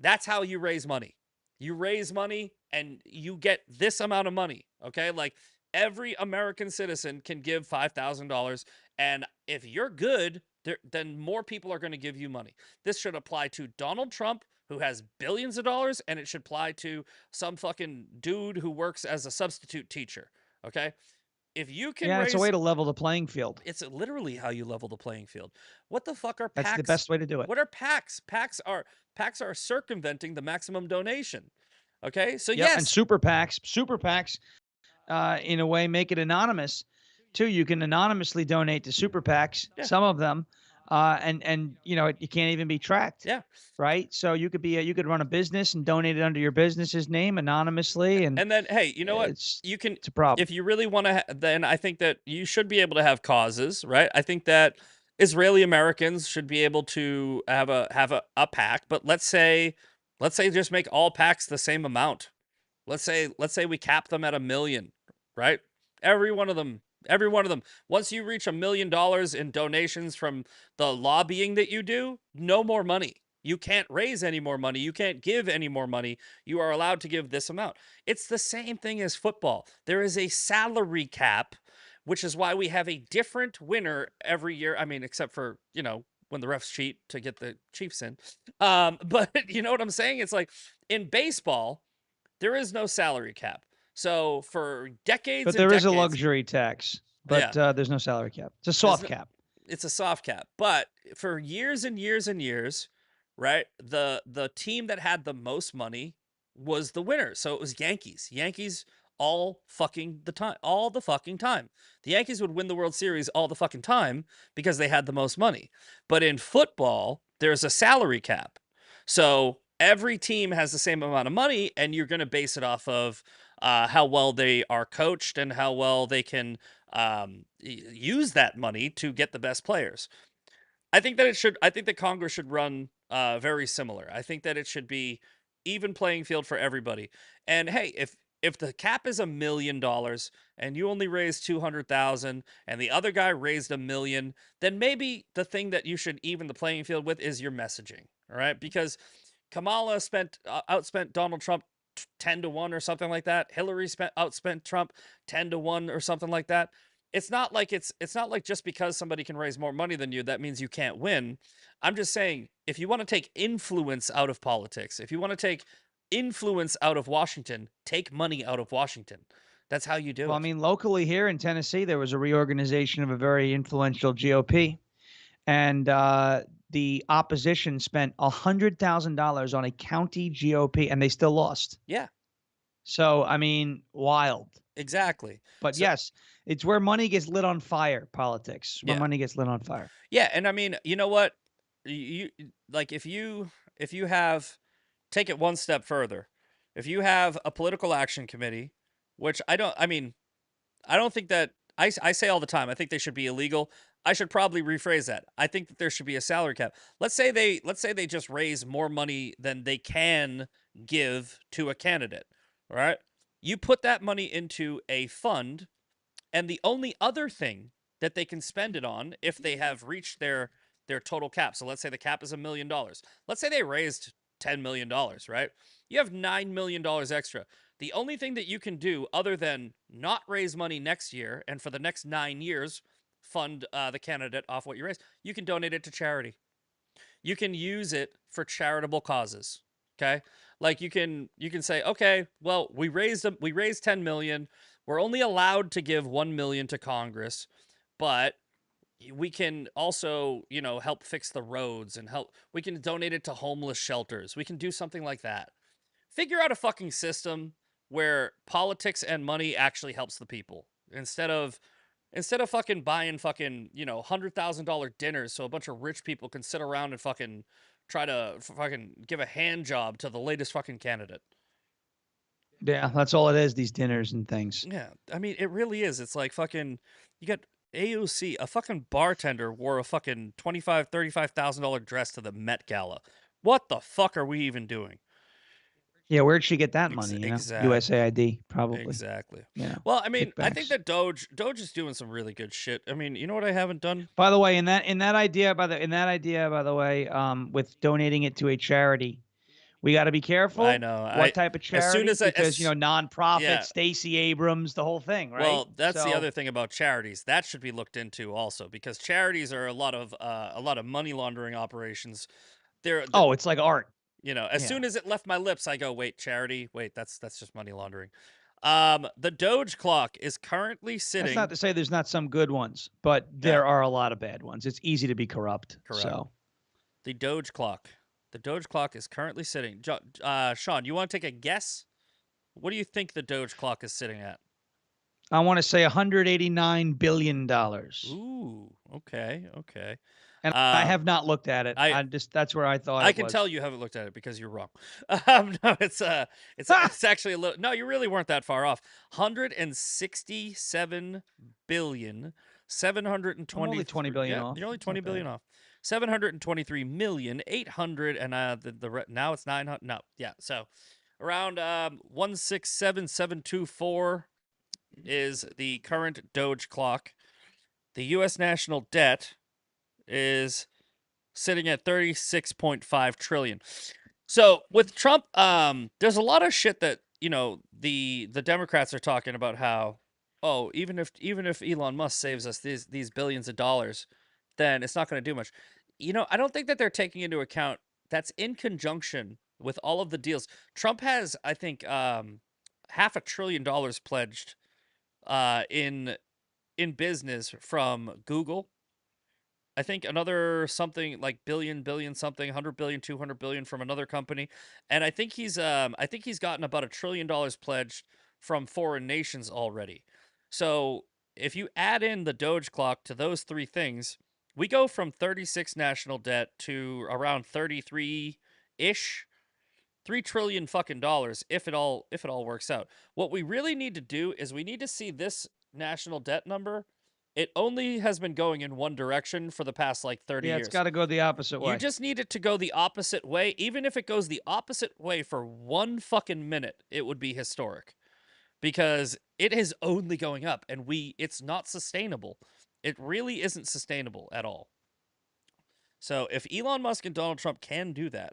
That's how you raise money. You raise money and you get this amount of money. Okay? Like every American citizen can give $5,000. And if you're good, then more people are going to give you money. This should apply to Donald Trump, who has billions of dollars, and it should apply to some fucking dude who works as a substitute teacher. Okay? If you can Yeah, it's a way raise, to level the playing field. it's literally how you level the playing field. What the fuck are That's the PACs? best way to do it. What are PACs? PACs are circumventing the maximum donation. Okay? So Yep, and yes. super PACs, in a way, make it anonymous too. You can anonymously donate to super PACs, Yeah. some of them, and you can't even be tracked, Yeah. right? So you could run a business and donate it under your business's name anonymously, and And then hey, you know what? it's You can, it's a problem. if you really want to then I think that you should be able to have causes, right? I think that Israeli Americans should be able to have a PAC, but let's say just make all PACs the same amount. Let's say we cap them at 1 million, right? Every one of them, every one of them. Once you reach $1 million in donations from the lobbying that you do, no more money. You can't raise any more money. You can't give any more money. You are allowed to give this amount. It's the same thing as football. There is a salary cap, which is why we have a different winner every year. I mean, except for, when the refs cheat to get the Chiefs in. But you know what I'm saying? It's like in baseball, there is no salary cap. So for decades But and there is a decades, luxury tax, yeah, but there's no salary cap. It's a there's soft no, cap. it's a soft cap. But for years and years and years, right? The team that had the most money was the winner. So it was Yankees. Yankees all fucking the time. All the fucking time. The Yankees would win the World Series all the fucking time because they had the most money. But in football, there's a salary cap. So every team has the same amount of money, and you're going to base it off of how well they are coached and how well they can use that money to get the best players. I think that Congress should run very similar. I think that it should be even playing field for everybody. And hey, if the cap is $1 million and you only raised 200,000 and the other guy raised 1 million, then maybe the thing that you should even the playing field with is your messaging. All right, because Kamala outspent Donald Trump 10-1 or something like that. Hillary outspent Trump 10-1 or something like that. It's not like just because somebody can raise more money than you, that means you can't win. I'm just saying, if you want to take influence out of politics, if you want to take influence out of Washington, take money out of Washington. That's how you do Well, I it. mean, locally here in Tennessee, there was a reorganization of a very influential GOP, and the opposition spent $100,000 on a county GOP, and they still lost. Yeah, So, I mean, wild. exactly. But So yes, it's where money gets lit on fire. Politics, where yeah. money gets lit on fire. Yeah, and I mean, you know what? Like if you have, take it one step further. If you have a political action committee, which I don't think that I say all the time, I think they should be illegal. I should probably rephrase that. I think that there should be a salary cap. Let's say they just raise more money than they can give to a candidate. All right? You put that money into a fund, and the only other thing that they can spend it on if they have reached their total cap. So let's say the cap is $1 million. Let's say they raised $10 million, right? You have $9 million extra. The only thing that you can do other than not raise money next year and for the next 9 years fund the candidate off what you raise, you can donate it to charity. You can use it for charitable causes. Okay, like you can say, okay, well, we raised 10 million. We're only allowed to give 1 million to Congress, but we can also, help fix the roads and help. We can donate it to homeless shelters. We can do something like that. Figure out a fucking system where politics and money actually helps the people instead of fucking buying fucking $100,000 dinners so a bunch of rich people can sit around and fucking try to fucking give a hand job to the latest fucking candidate. Yeah, that's all it is. These dinners and things. Yeah, I mean it really is. It's like fucking you got AOC, a fucking bartender wore a fucking $25,000-$35,000 dress to the Met Gala. What the fuck are we even doing? Yeah, where'd she get that money, Exactly. USAID, probably, Exactly. you know, Well, I mean, I think kickbacks. that Doge is doing some really good shit. I mean, you know what I haven't done? By the way, in that idea, by the way, with donating it to a charity, we gotta be I careful know. what type of As soon charity as I because, as nonprofit, yeah, Stacey Abrams, the whole thing, right? well, that's the So other thing about charities. That should be looked into also because charities are a lot of money laundering operations. They're oh, it's like art. as Yeah. soon as it left my lips, I go, "Wait, charity? Wait, that's just money laundering." The Doge clock is currently That's not sitting to say there's not some good ones, but yeah, there are a lot of bad ones. It's easy to be corrupt, correct. so The Doge clock. The Doge clock is currently sitting. Sean, you want to take a guess? What do you think the Doge clock is sitting at? I wanna say $189 billion, Ooh, okay, okay. and I Um, have not looked at it. I I just that's where I thought I it can tell was. you haven't looked at it because you're wrong. No, Ha! it's actually a little. No, you really weren't that far off. 167 billion 720. I'm only 20 billion Yeah, off. you're only It's 20 not billion bad. off. 723,800 and now it's 900. No, yeah. So around 167,724 is the current Doge clock. The U.S. national debt is sitting at 36.5 trillion. So with Trump, there's a lot of shit that the Democrats are talking about how, oh, even if Elon Musk saves us these billions of dollars, then it's not going to do much. I don't think that they're taking into account that's in conjunction with all of the deals. Trump has, I think, half a trillion dollars pledged in business from Google. I think another something like billion something 100 billion 200 billion from another company, and I think he's gotten about $1 trillion pledged from foreign nations already. So if you add in the Doge clock to those three things, we go from 36 national debt to around 33 ish 3 trillion fucking dollars if it all works out. What we really need to do is we need to see this national debt number. It only has been going in one direction for the past like 30 Yeah, it's years. gotta go the opposite You way. just need it to go the opposite way. Even if it goes the opposite way for one fucking minute, it would be historic because it is only going up and it's not sustainable. It really isn't sustainable at all. So if Elon Musk and Donald Trump can do that,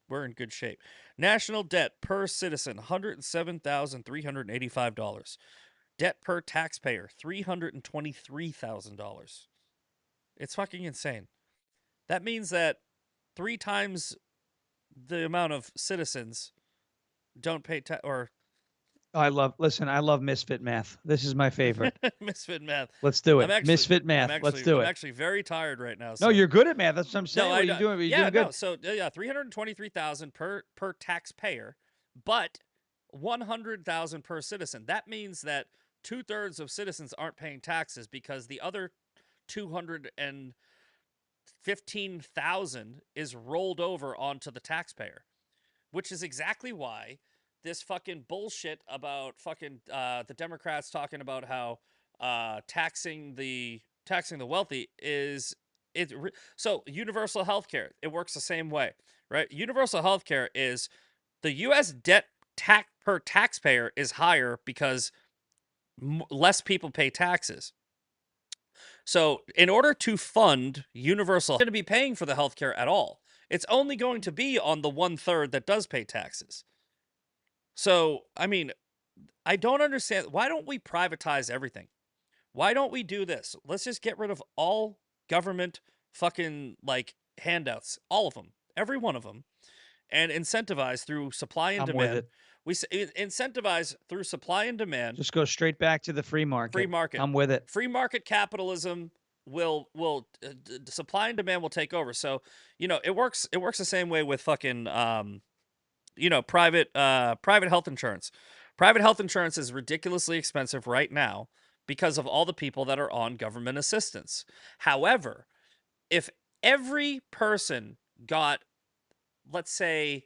we're in good shape. National debt per citizen $107,385. Debt per taxpayer $323,000. It's fucking insane. That means that three times the amount of citizens don't pay tax or I love misfit math. This is my favorite. misfit math. Let's do I'm it. actually Misfit I'm math. Let's actually do I'm it. actually very tired right now. No, So you're good at math. That's what I'm no, saying. What I are you don't. doing? You're Yeah, doing no. good. So yeah, 323,000 per taxpayer, but 100,000 per citizen. That means that 2/3 of citizens aren't paying taxes because the other 215,000 is rolled over onto the taxpayer, which is exactly why this fucking bullshit about fucking the Democrats talking about how taxing the wealthy is so universal health care. It works the same way, right? Universal health care is the U.S. debt per taxpayer is higher because less people pay taxes. So, in order to fund universal, going to be paying for the healthcare at all. It's only going to be on the 1/3 that does pay taxes. So, I mean, I don't understand. Why don't we privatize everything? Why don't we do this? Let's just get rid of all government fucking like handouts, all of them, every one of them, and incentivize through supply and I'm with demand. it. Incentivize through supply and demand. Just go straight back to the free Free market. market. I'm with it. Free market capitalism will supply and demand will take over. So, it works the same way with fucking private health insurance. Private health insurance is ridiculously expensive right now because of all the people that are on government assistance. However, if every person got, let's say,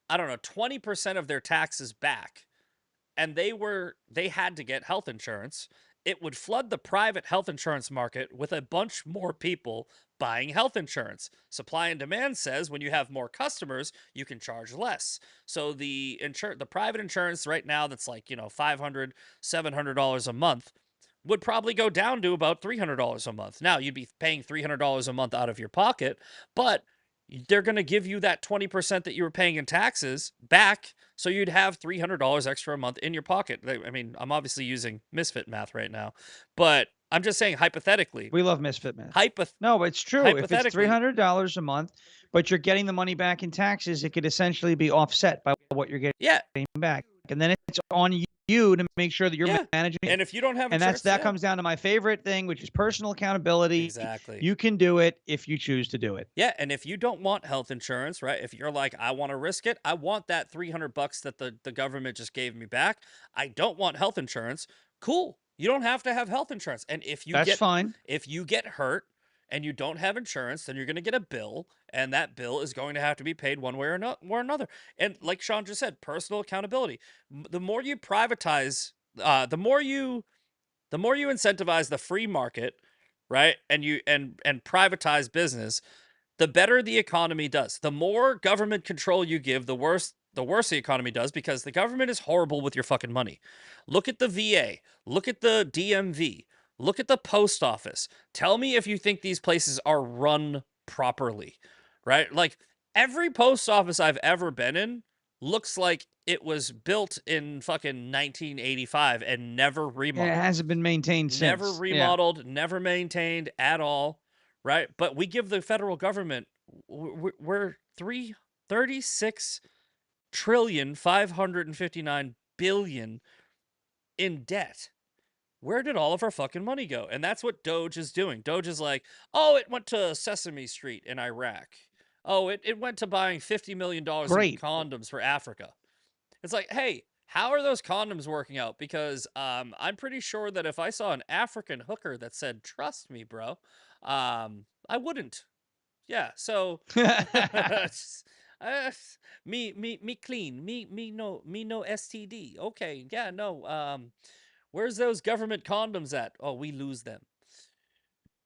I don't know, 20% of their taxes back and they had to get health insurance, it would flood the private health insurance market with a bunch more people buying health insurance. Supply and demand says when you have more customers, you can charge less. So the private insurance right now that's like, $500, $700 a month would probably go down to about $300 a month. Now, you'd be paying $300 a month out of your pocket, but they're going to give you that 20% that you were paying in taxes back. So you'd have $300 extra a month in your pocket. I mean, I'm obviously using misfit math right now, but I'm just saying hypothetically, We love misfit math. hypoth- No, it's true. If it's hypothetically, $300 a month, but you're getting the money back in taxes, it could essentially be offset by what you're getting yeah, back. And then it's on you to make sure that you're yeah. managing it. And if you don't have And insurance, that yeah, comes down to my favorite thing, which is personal accountability. exactly. You can do it if you choose to do it. Yeah, and if you don't want health insurance, right? If you're like, I want to risk it, I want that $300 that the government just gave me back. I don't want health insurance. Cool. You don't have to have health insurance. And That's fine. if you get hurt and you don't have insurance, then you're going to get a bill, and that bill is going to have to be paid one way or another. And like Shawn just said, personal accountability. The more you privatize, the more you incentivize the free market, right? And you and privatize business, the better the economy does. The more government control you give, the worse the economy does, because the government is horrible with your fucking money. Look at the VA, look at the DMV, look at the post office. Tell me if you think these places are run properly, right? Like every post office I've ever been in looks like it was built in fucking 1985 and never And it remodeled. hasn't been maintained Never since. Yeah. remodeled, never maintained at all, right? But we give the federal government, we're 36 trillion 559 billion in debt. Where did all of our fucking money go? And that's what Doge is doing. Doge is like, oh, it went to Sesame Street in Iraq. Oh, it went to buying $50 million in Great. condoms for Africa. It's like, hey, how are those condoms working out? Because I'm pretty sure that if I saw an African hooker that said, "Trust me, bro," I wouldn't. Yeah. So, uh, me clean. Me no STD. Okay. Yeah. No. Where's those government condoms at? Oh, we lose them.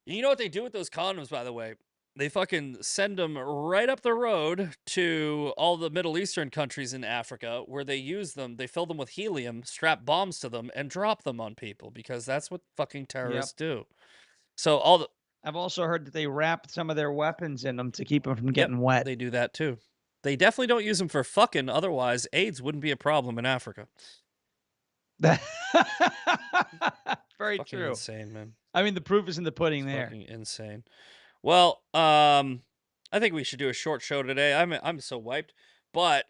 You know what they do with those condoms, by the way? They fucking send them right up the road to all the Middle Eastern countries in Africa where they use them. They fill them with helium, strap bombs to them, and drop them on people because that's what fucking Yep. terrorists do. So all the I've also heard that they wrap some of their weapons in them to keep them from Yep, getting wet. they do that too. They definitely don't use them for fucking. Otherwise, AIDS wouldn't be a problem in Africa. Very Fucking true. insane, man. I mean, the proof is in the pudding It's there. fucking insane. Well, I think we should do a short show today. I'm so wiped. But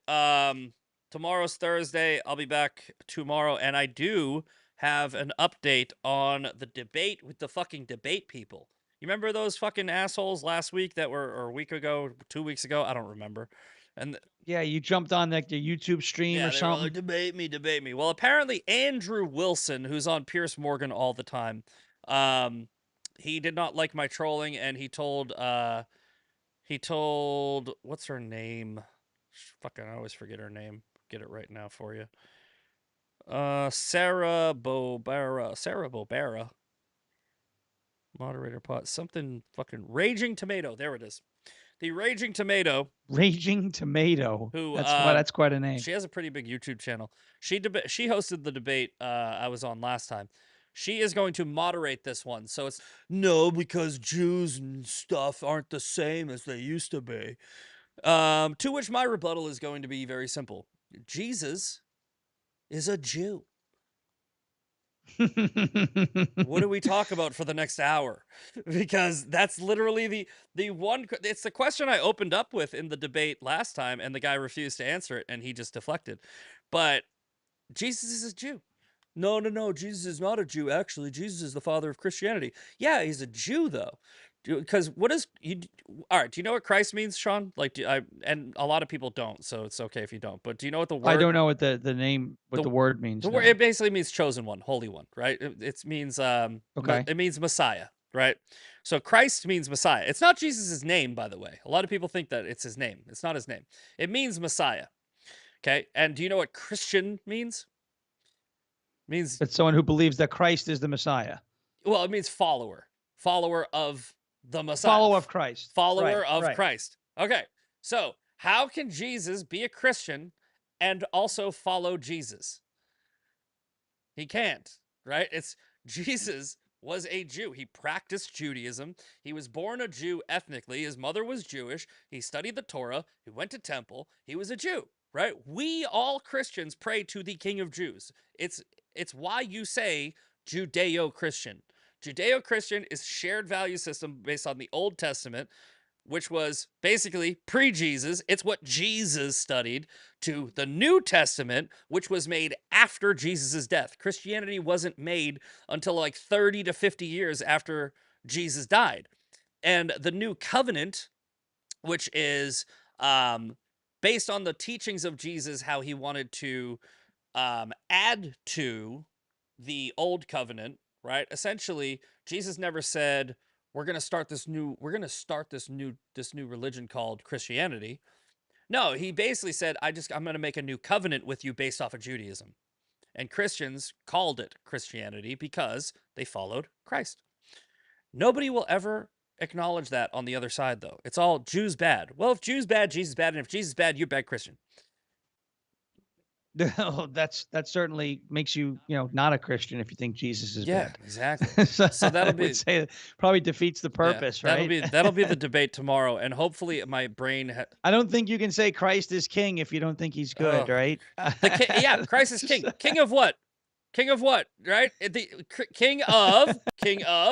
tomorrow's Thursday. I'll be back tomorrow, and I do have an update on the debate with the fucking debate people. You remember those fucking assholes last week that were, or a week ago, 2 weeks ago? I don't remember. And Yeah, you jumped on like the YouTube stream or yeah, they were like, something. debate me, debate me. Well, apparently Andrew Wilson, who's on Pierce Morgan all the time, um, he did not like my trolling, and he told what's her name? Fucking, I always forget her name. Get it right now for you. Sarah Bobera. Moderator pot. Something fucking Raging Tomato. There it is. The Raging Tomato, Raging Tomato. who That's quite a name. she has a pretty big YouTube channel. She hosted the debate I was on last time. She is going to moderate this one. So it's no, because Jews and stuff aren't the same as they used to be. To which my rebuttal is going to be very simple. Jesus is a Jew. What do we talk about for the next hour? Because that's literally the one. It's the question I opened up with in the debate last time, and the guy refused to answer it, and he just deflected. But Jesus is a Jew. No, no, no. Jesus is not a Jew. Actually, Jesus is the father of Christianity. Yeah, he's a Jew though. Because what is you? All right. Do you know what Christ means, Sean? Like, and a lot of people don't, so it's okay if you don't. But do you know what the I word don't know what the name what the the word the means. word, No. it basically means chosen one, holy one, right? It means Okay. it means Messiah, right? So Christ means Messiah. It's not Jesus' name, by the way. A lot of people think that it's his name. It's not his name. It means Messiah. Okay. And do you know what Christian means? Means It's someone who believes that Christ is the Messiah. well, it means follower. Follower of the Messiah. Follower of Christ. Right, Follower of right. Christ. Okay. So, how can Jesus be a Christian and also follow Jesus? He can't, right? It's Jesus was a Jew. He practiced Judaism. He was born a Jew ethnically. His mother was Jewish. He studied the Torah. He went to temple. He was a Jew, right? We all Christians pray to the King of Jews. It's why you say Judeo-Christian. Judeo-Christian is shared value system based on the Old Testament, which was basically pre Jesus. It's what Jesus studied, to the New Testament, which was made after Jesus' death. Christianity wasn't made until like 30 to 50 years after Jesus died. And the New Covenant, which is um, based on the teachings of Jesus, how he wanted to add to the old covenant, right? Essentially, Jesus never said we're going to start this new religion called Christianity. No, he basically said I'm going to make a new covenant with you based off of Judaism. And Christians called it Christianity because they followed Christ. Nobody will ever acknowledge that on the other side, though. It's all Jews bad. Well, if Jews bad, Jesus bad, and if Jesus bad, you're bad Christian. Oh, that certainly makes you, not a Christian if you think Jesus is Yeah, bad. exactly. So So I that'll would be say it probably defeats the yeah, purpose, that'll right? be that'll be the debate tomorrow, and hopefully my brain. I don't think you can say Christ is king if you don't think he's good, Oh, right? yeah, Christ is king. King of what? King of what? Right? King of.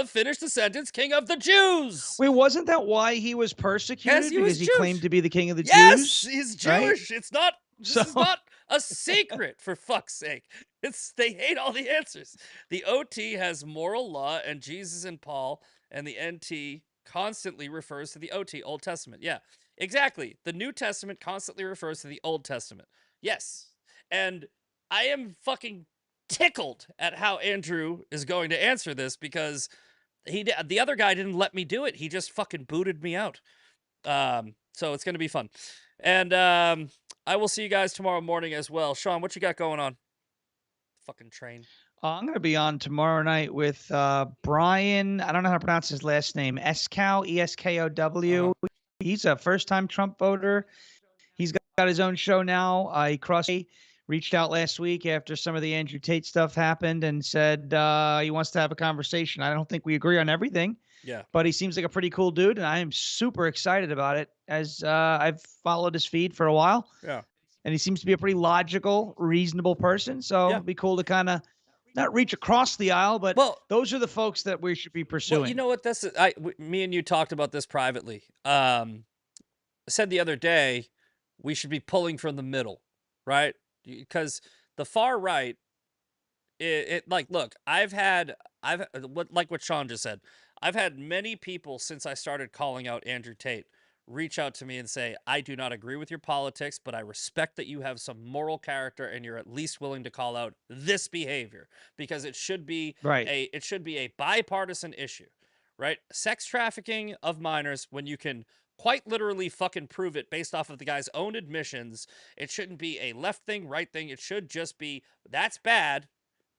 Finish the sentence. King of the Jews. Wait, wasn't that why he was Yes, persecuted? he was Because he claimed Jewish. to be the king of the Yes, Jews, he's right? Jewish. It's not. So This is not a secret, for fuck's sake. It's they hate all the answers. The OT has moral law, and Jesus and Paul, and the NT constantly refers to the OT, Old Testament. Yeah, exactly. The New Testament constantly refers to the Old Testament. Yes, and I am fucking tickled at how Andrew is going to answer this because the other guy didn't let me do it. He just fucking booted me out. So it's gonna be fun. And I will see you guys tomorrow morning as well. Shawn, what you got going on? Fucking train. I'm going to be on tomorrow night with Brian. I don't know how to pronounce his last name. Eskow, Uh-huh. Eskow. He's a first-time Trump voter. He's got his own show now. He reached out last week after some of the Andrew Tate stuff happened and said he wants to have a conversation. I don't think we agree on everything, Yeah. but he seems like a pretty cool dude, and I am super excited about it as I've followed his feed for a while, Yeah. and he seems to be a pretty logical, reasonable person. So Yeah. it'd be cool to kind of not reach across the aisle, but Well, those are the folks that we should be you pursuing. know what? Me and you talked about this privately. I said the other day we should be pulling from the middle, right? Because the far right, like, look, what Shawn just said. I've had many people since I started calling out Andrew Tate reach out to me and say, I do not agree with your politics, but I respect that you have some moral character and you're at least willing to call out this behavior because Right. it should be a bipartisan issue, right? Sex trafficking of minors, when you can quite literally fucking prove it based off of the guy's own admissions, it shouldn't be a left thing, right thing. It should just be that's bad.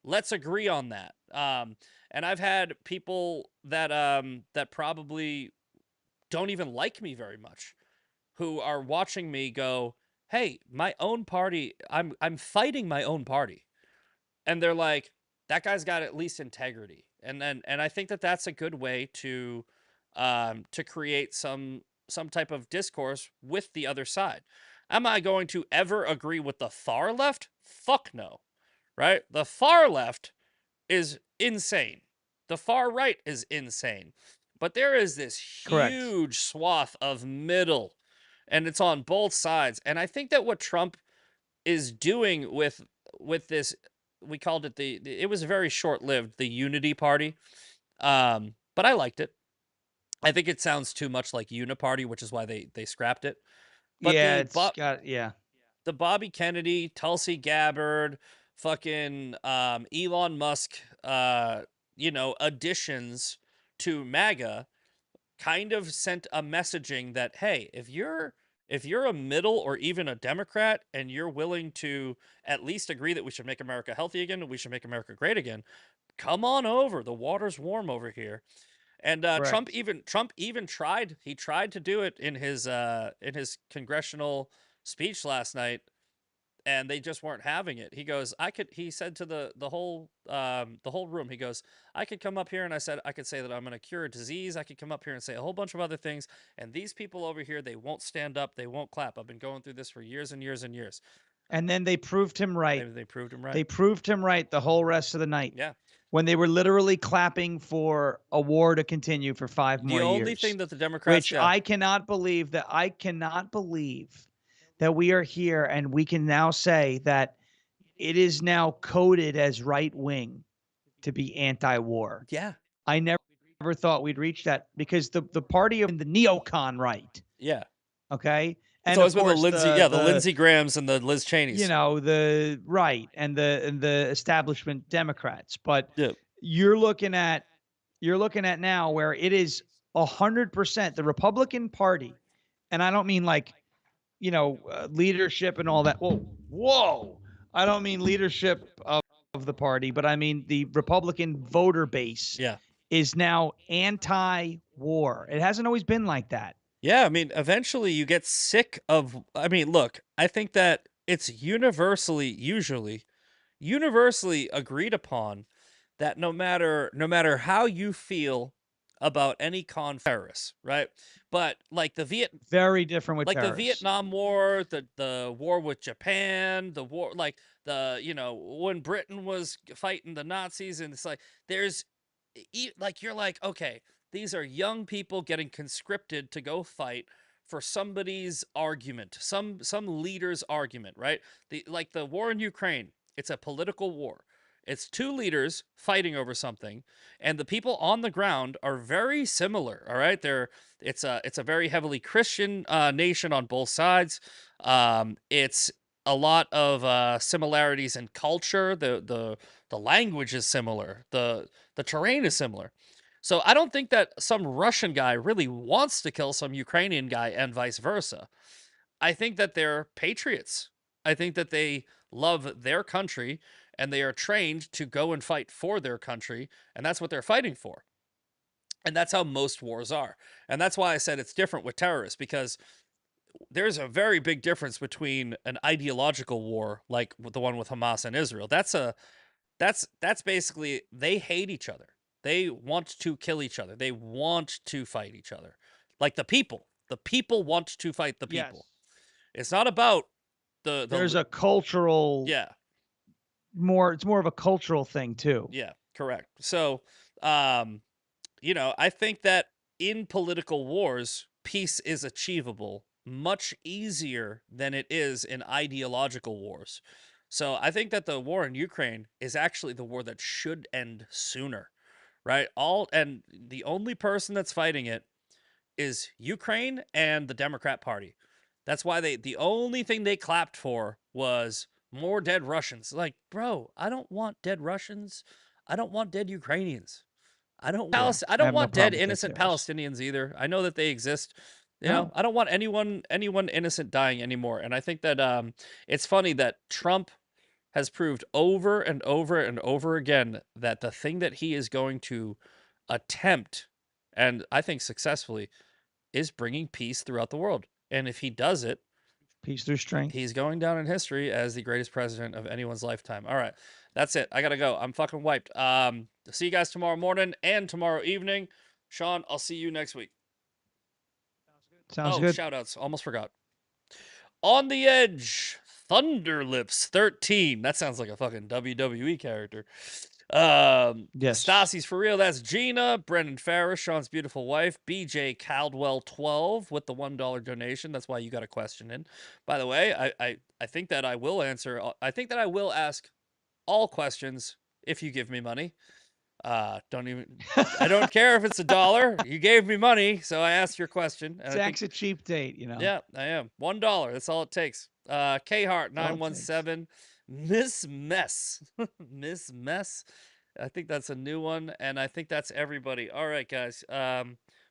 Let's agree on that. And I've had people that probably don't even like me very much who are watching me go, "Hey, my own party, I'm fighting my own party." And they're like, "That guy's got at least integrity." And I think that that's a good way to create some type of discourse with the other side. Am I going to ever agree with the far left? Fuck no. Right? The far left is insane. The far right is insane. But there is this Correct. huge swath of middle, and it's on both sides. And I think that what Trump is doing with this, we called it it was very short-lived, the Unity Party. But I liked it. I think it sounds too much like Uniparty, which is why they scrapped it. But Yeah, it's got yeah. the Bobby Kennedy, Tulsi Gabbard, fucking Elon Musk, additions to MAGA kind of sent a messaging that, hey, if you're If you're a middle or even a Democrat and you're willing to at least agree that we should make America healthy again and we should make America great again, come on over. The water's warm over here. And Correct. Trump even tried. He tried to do it in his congressional speech last night, and they just weren't having it. He goes, I could. He said to the whole room, he goes, I could come up here and I said I could say that I'm going to cure a disease. I could come up here and say a whole bunch of other things, and these people over here, they won't stand up, they won't clap. I've been going through this for years and years and years. And then they proved him right. They proved him right. They proved him right the whole rest of the night Yeah. when they were literally clapping for a war to continue for 5 The more only years, thing that the Democrats, which yeah, I cannot believe that we are here and we can now say that it is now coded as right wing to be anti-war. yeah, I never thought we'd reach that because the party of the neocon right, yeah. okay? It's And of always been the course Lindsey, yeah, the Lindsey Grahams and the Liz Cheneys. the right and the establishment Democrats. But Yeah, you're looking at now where it is 100% the Republican Party, and I don't mean like leadership and all that. Whoa! I don't mean leadership of the party, but I mean the Republican voter base yeah. is now anti-war. It hasn't always been like that. Yeah, I mean, eventually you get sick of. I mean, look, I think that it's universally agreed upon that no matter how you feel about any terrorists, right? But Very different with like the terrorists. Vietnam War, the war with Japan, the war like the when Britain was fighting the Nazis, and it's like there's like you're like, okay, these are young people getting conscripted to go fight for somebody's argument, some leader's argument, right? The war in Ukraine, it's a political war. It's two leaders fighting over something, and the people on the ground are very similar. All right, it's a very heavily Christian nation on both sides. It's a lot of similarities in culture. The language is similar. The terrain is similar. So I don't think that some Russian guy really wants to kill some Ukrainian guy and vice versa. I think that they're patriots. I think that they love their country and they are trained to go and fight for their country, and that's what they're fighting for. And that's how most wars are. And that's why I said it's different with terrorists, because there's a very big difference between an ideological war like the one with Hamas and Israel. That's basically they hate each other. They want to kill each other. They want to fight each other. Like the people. The people want to fight the people. Yes. It's not about There's the a cultural yeah, it's more of a cultural thing too. yeah, correct. So, um I think that in political wars, peace is achievable much easier than it is in ideological wars. So I think that the war in Ukraine is actually the war that should end sooner, right? And the only person that's fighting it is Ukraine and the Democrat Party. That's why the only thing they clapped for was more dead Russians. Like, bro, I don't want dead Russians. I don't want dead Ukrainians. Yeah. I I don't have no want dead problem with innocent details. Palestinians either. I know that they exist. No. I don't want anyone innocent dying anymore. And I think that it's funny that Trump has proved over and over and over again that the thing that he is going to attempt, and I think successfully, is bringing peace throughout the world. And if he does it, Peace through strength. he's going down in history as the greatest president of anyone's lifetime. All right. That's it. I gotta go. I'm fucking wiped. See you guys tomorrow morning and tomorrow evening. Shawn, I'll see you next week. Sounds Oh, good. shout outs. Almost forgot. On the Edge, Thunderlips 13. That sounds like a fucking WWE character. Yes. Stassi's for real. That's Gina. Brendan Farash, Sean's beautiful wife. BJ Caldwell 12 with the $1 donation. That's why you got a question in. By the way, I think that I will answer. I think that I will ask all questions if you give me money. Don't even. I don't care if it's $1. You gave me money, so I asked your question, and I think Zach's a cheap date. yeah, I am. $1. That's all it takes. K Hart That's all it takes. 917. Miss Mess. Miss Mess. I think that's a new one, and I think that's everybody. All right, guys.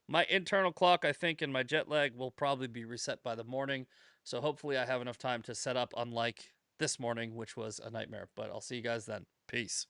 My internal clock, I think, and my jet lag will probably be reset by the morning. So hopefully I have enough time to set up, unlike this morning, which was a nightmare. But I'll see you guys then. Peace.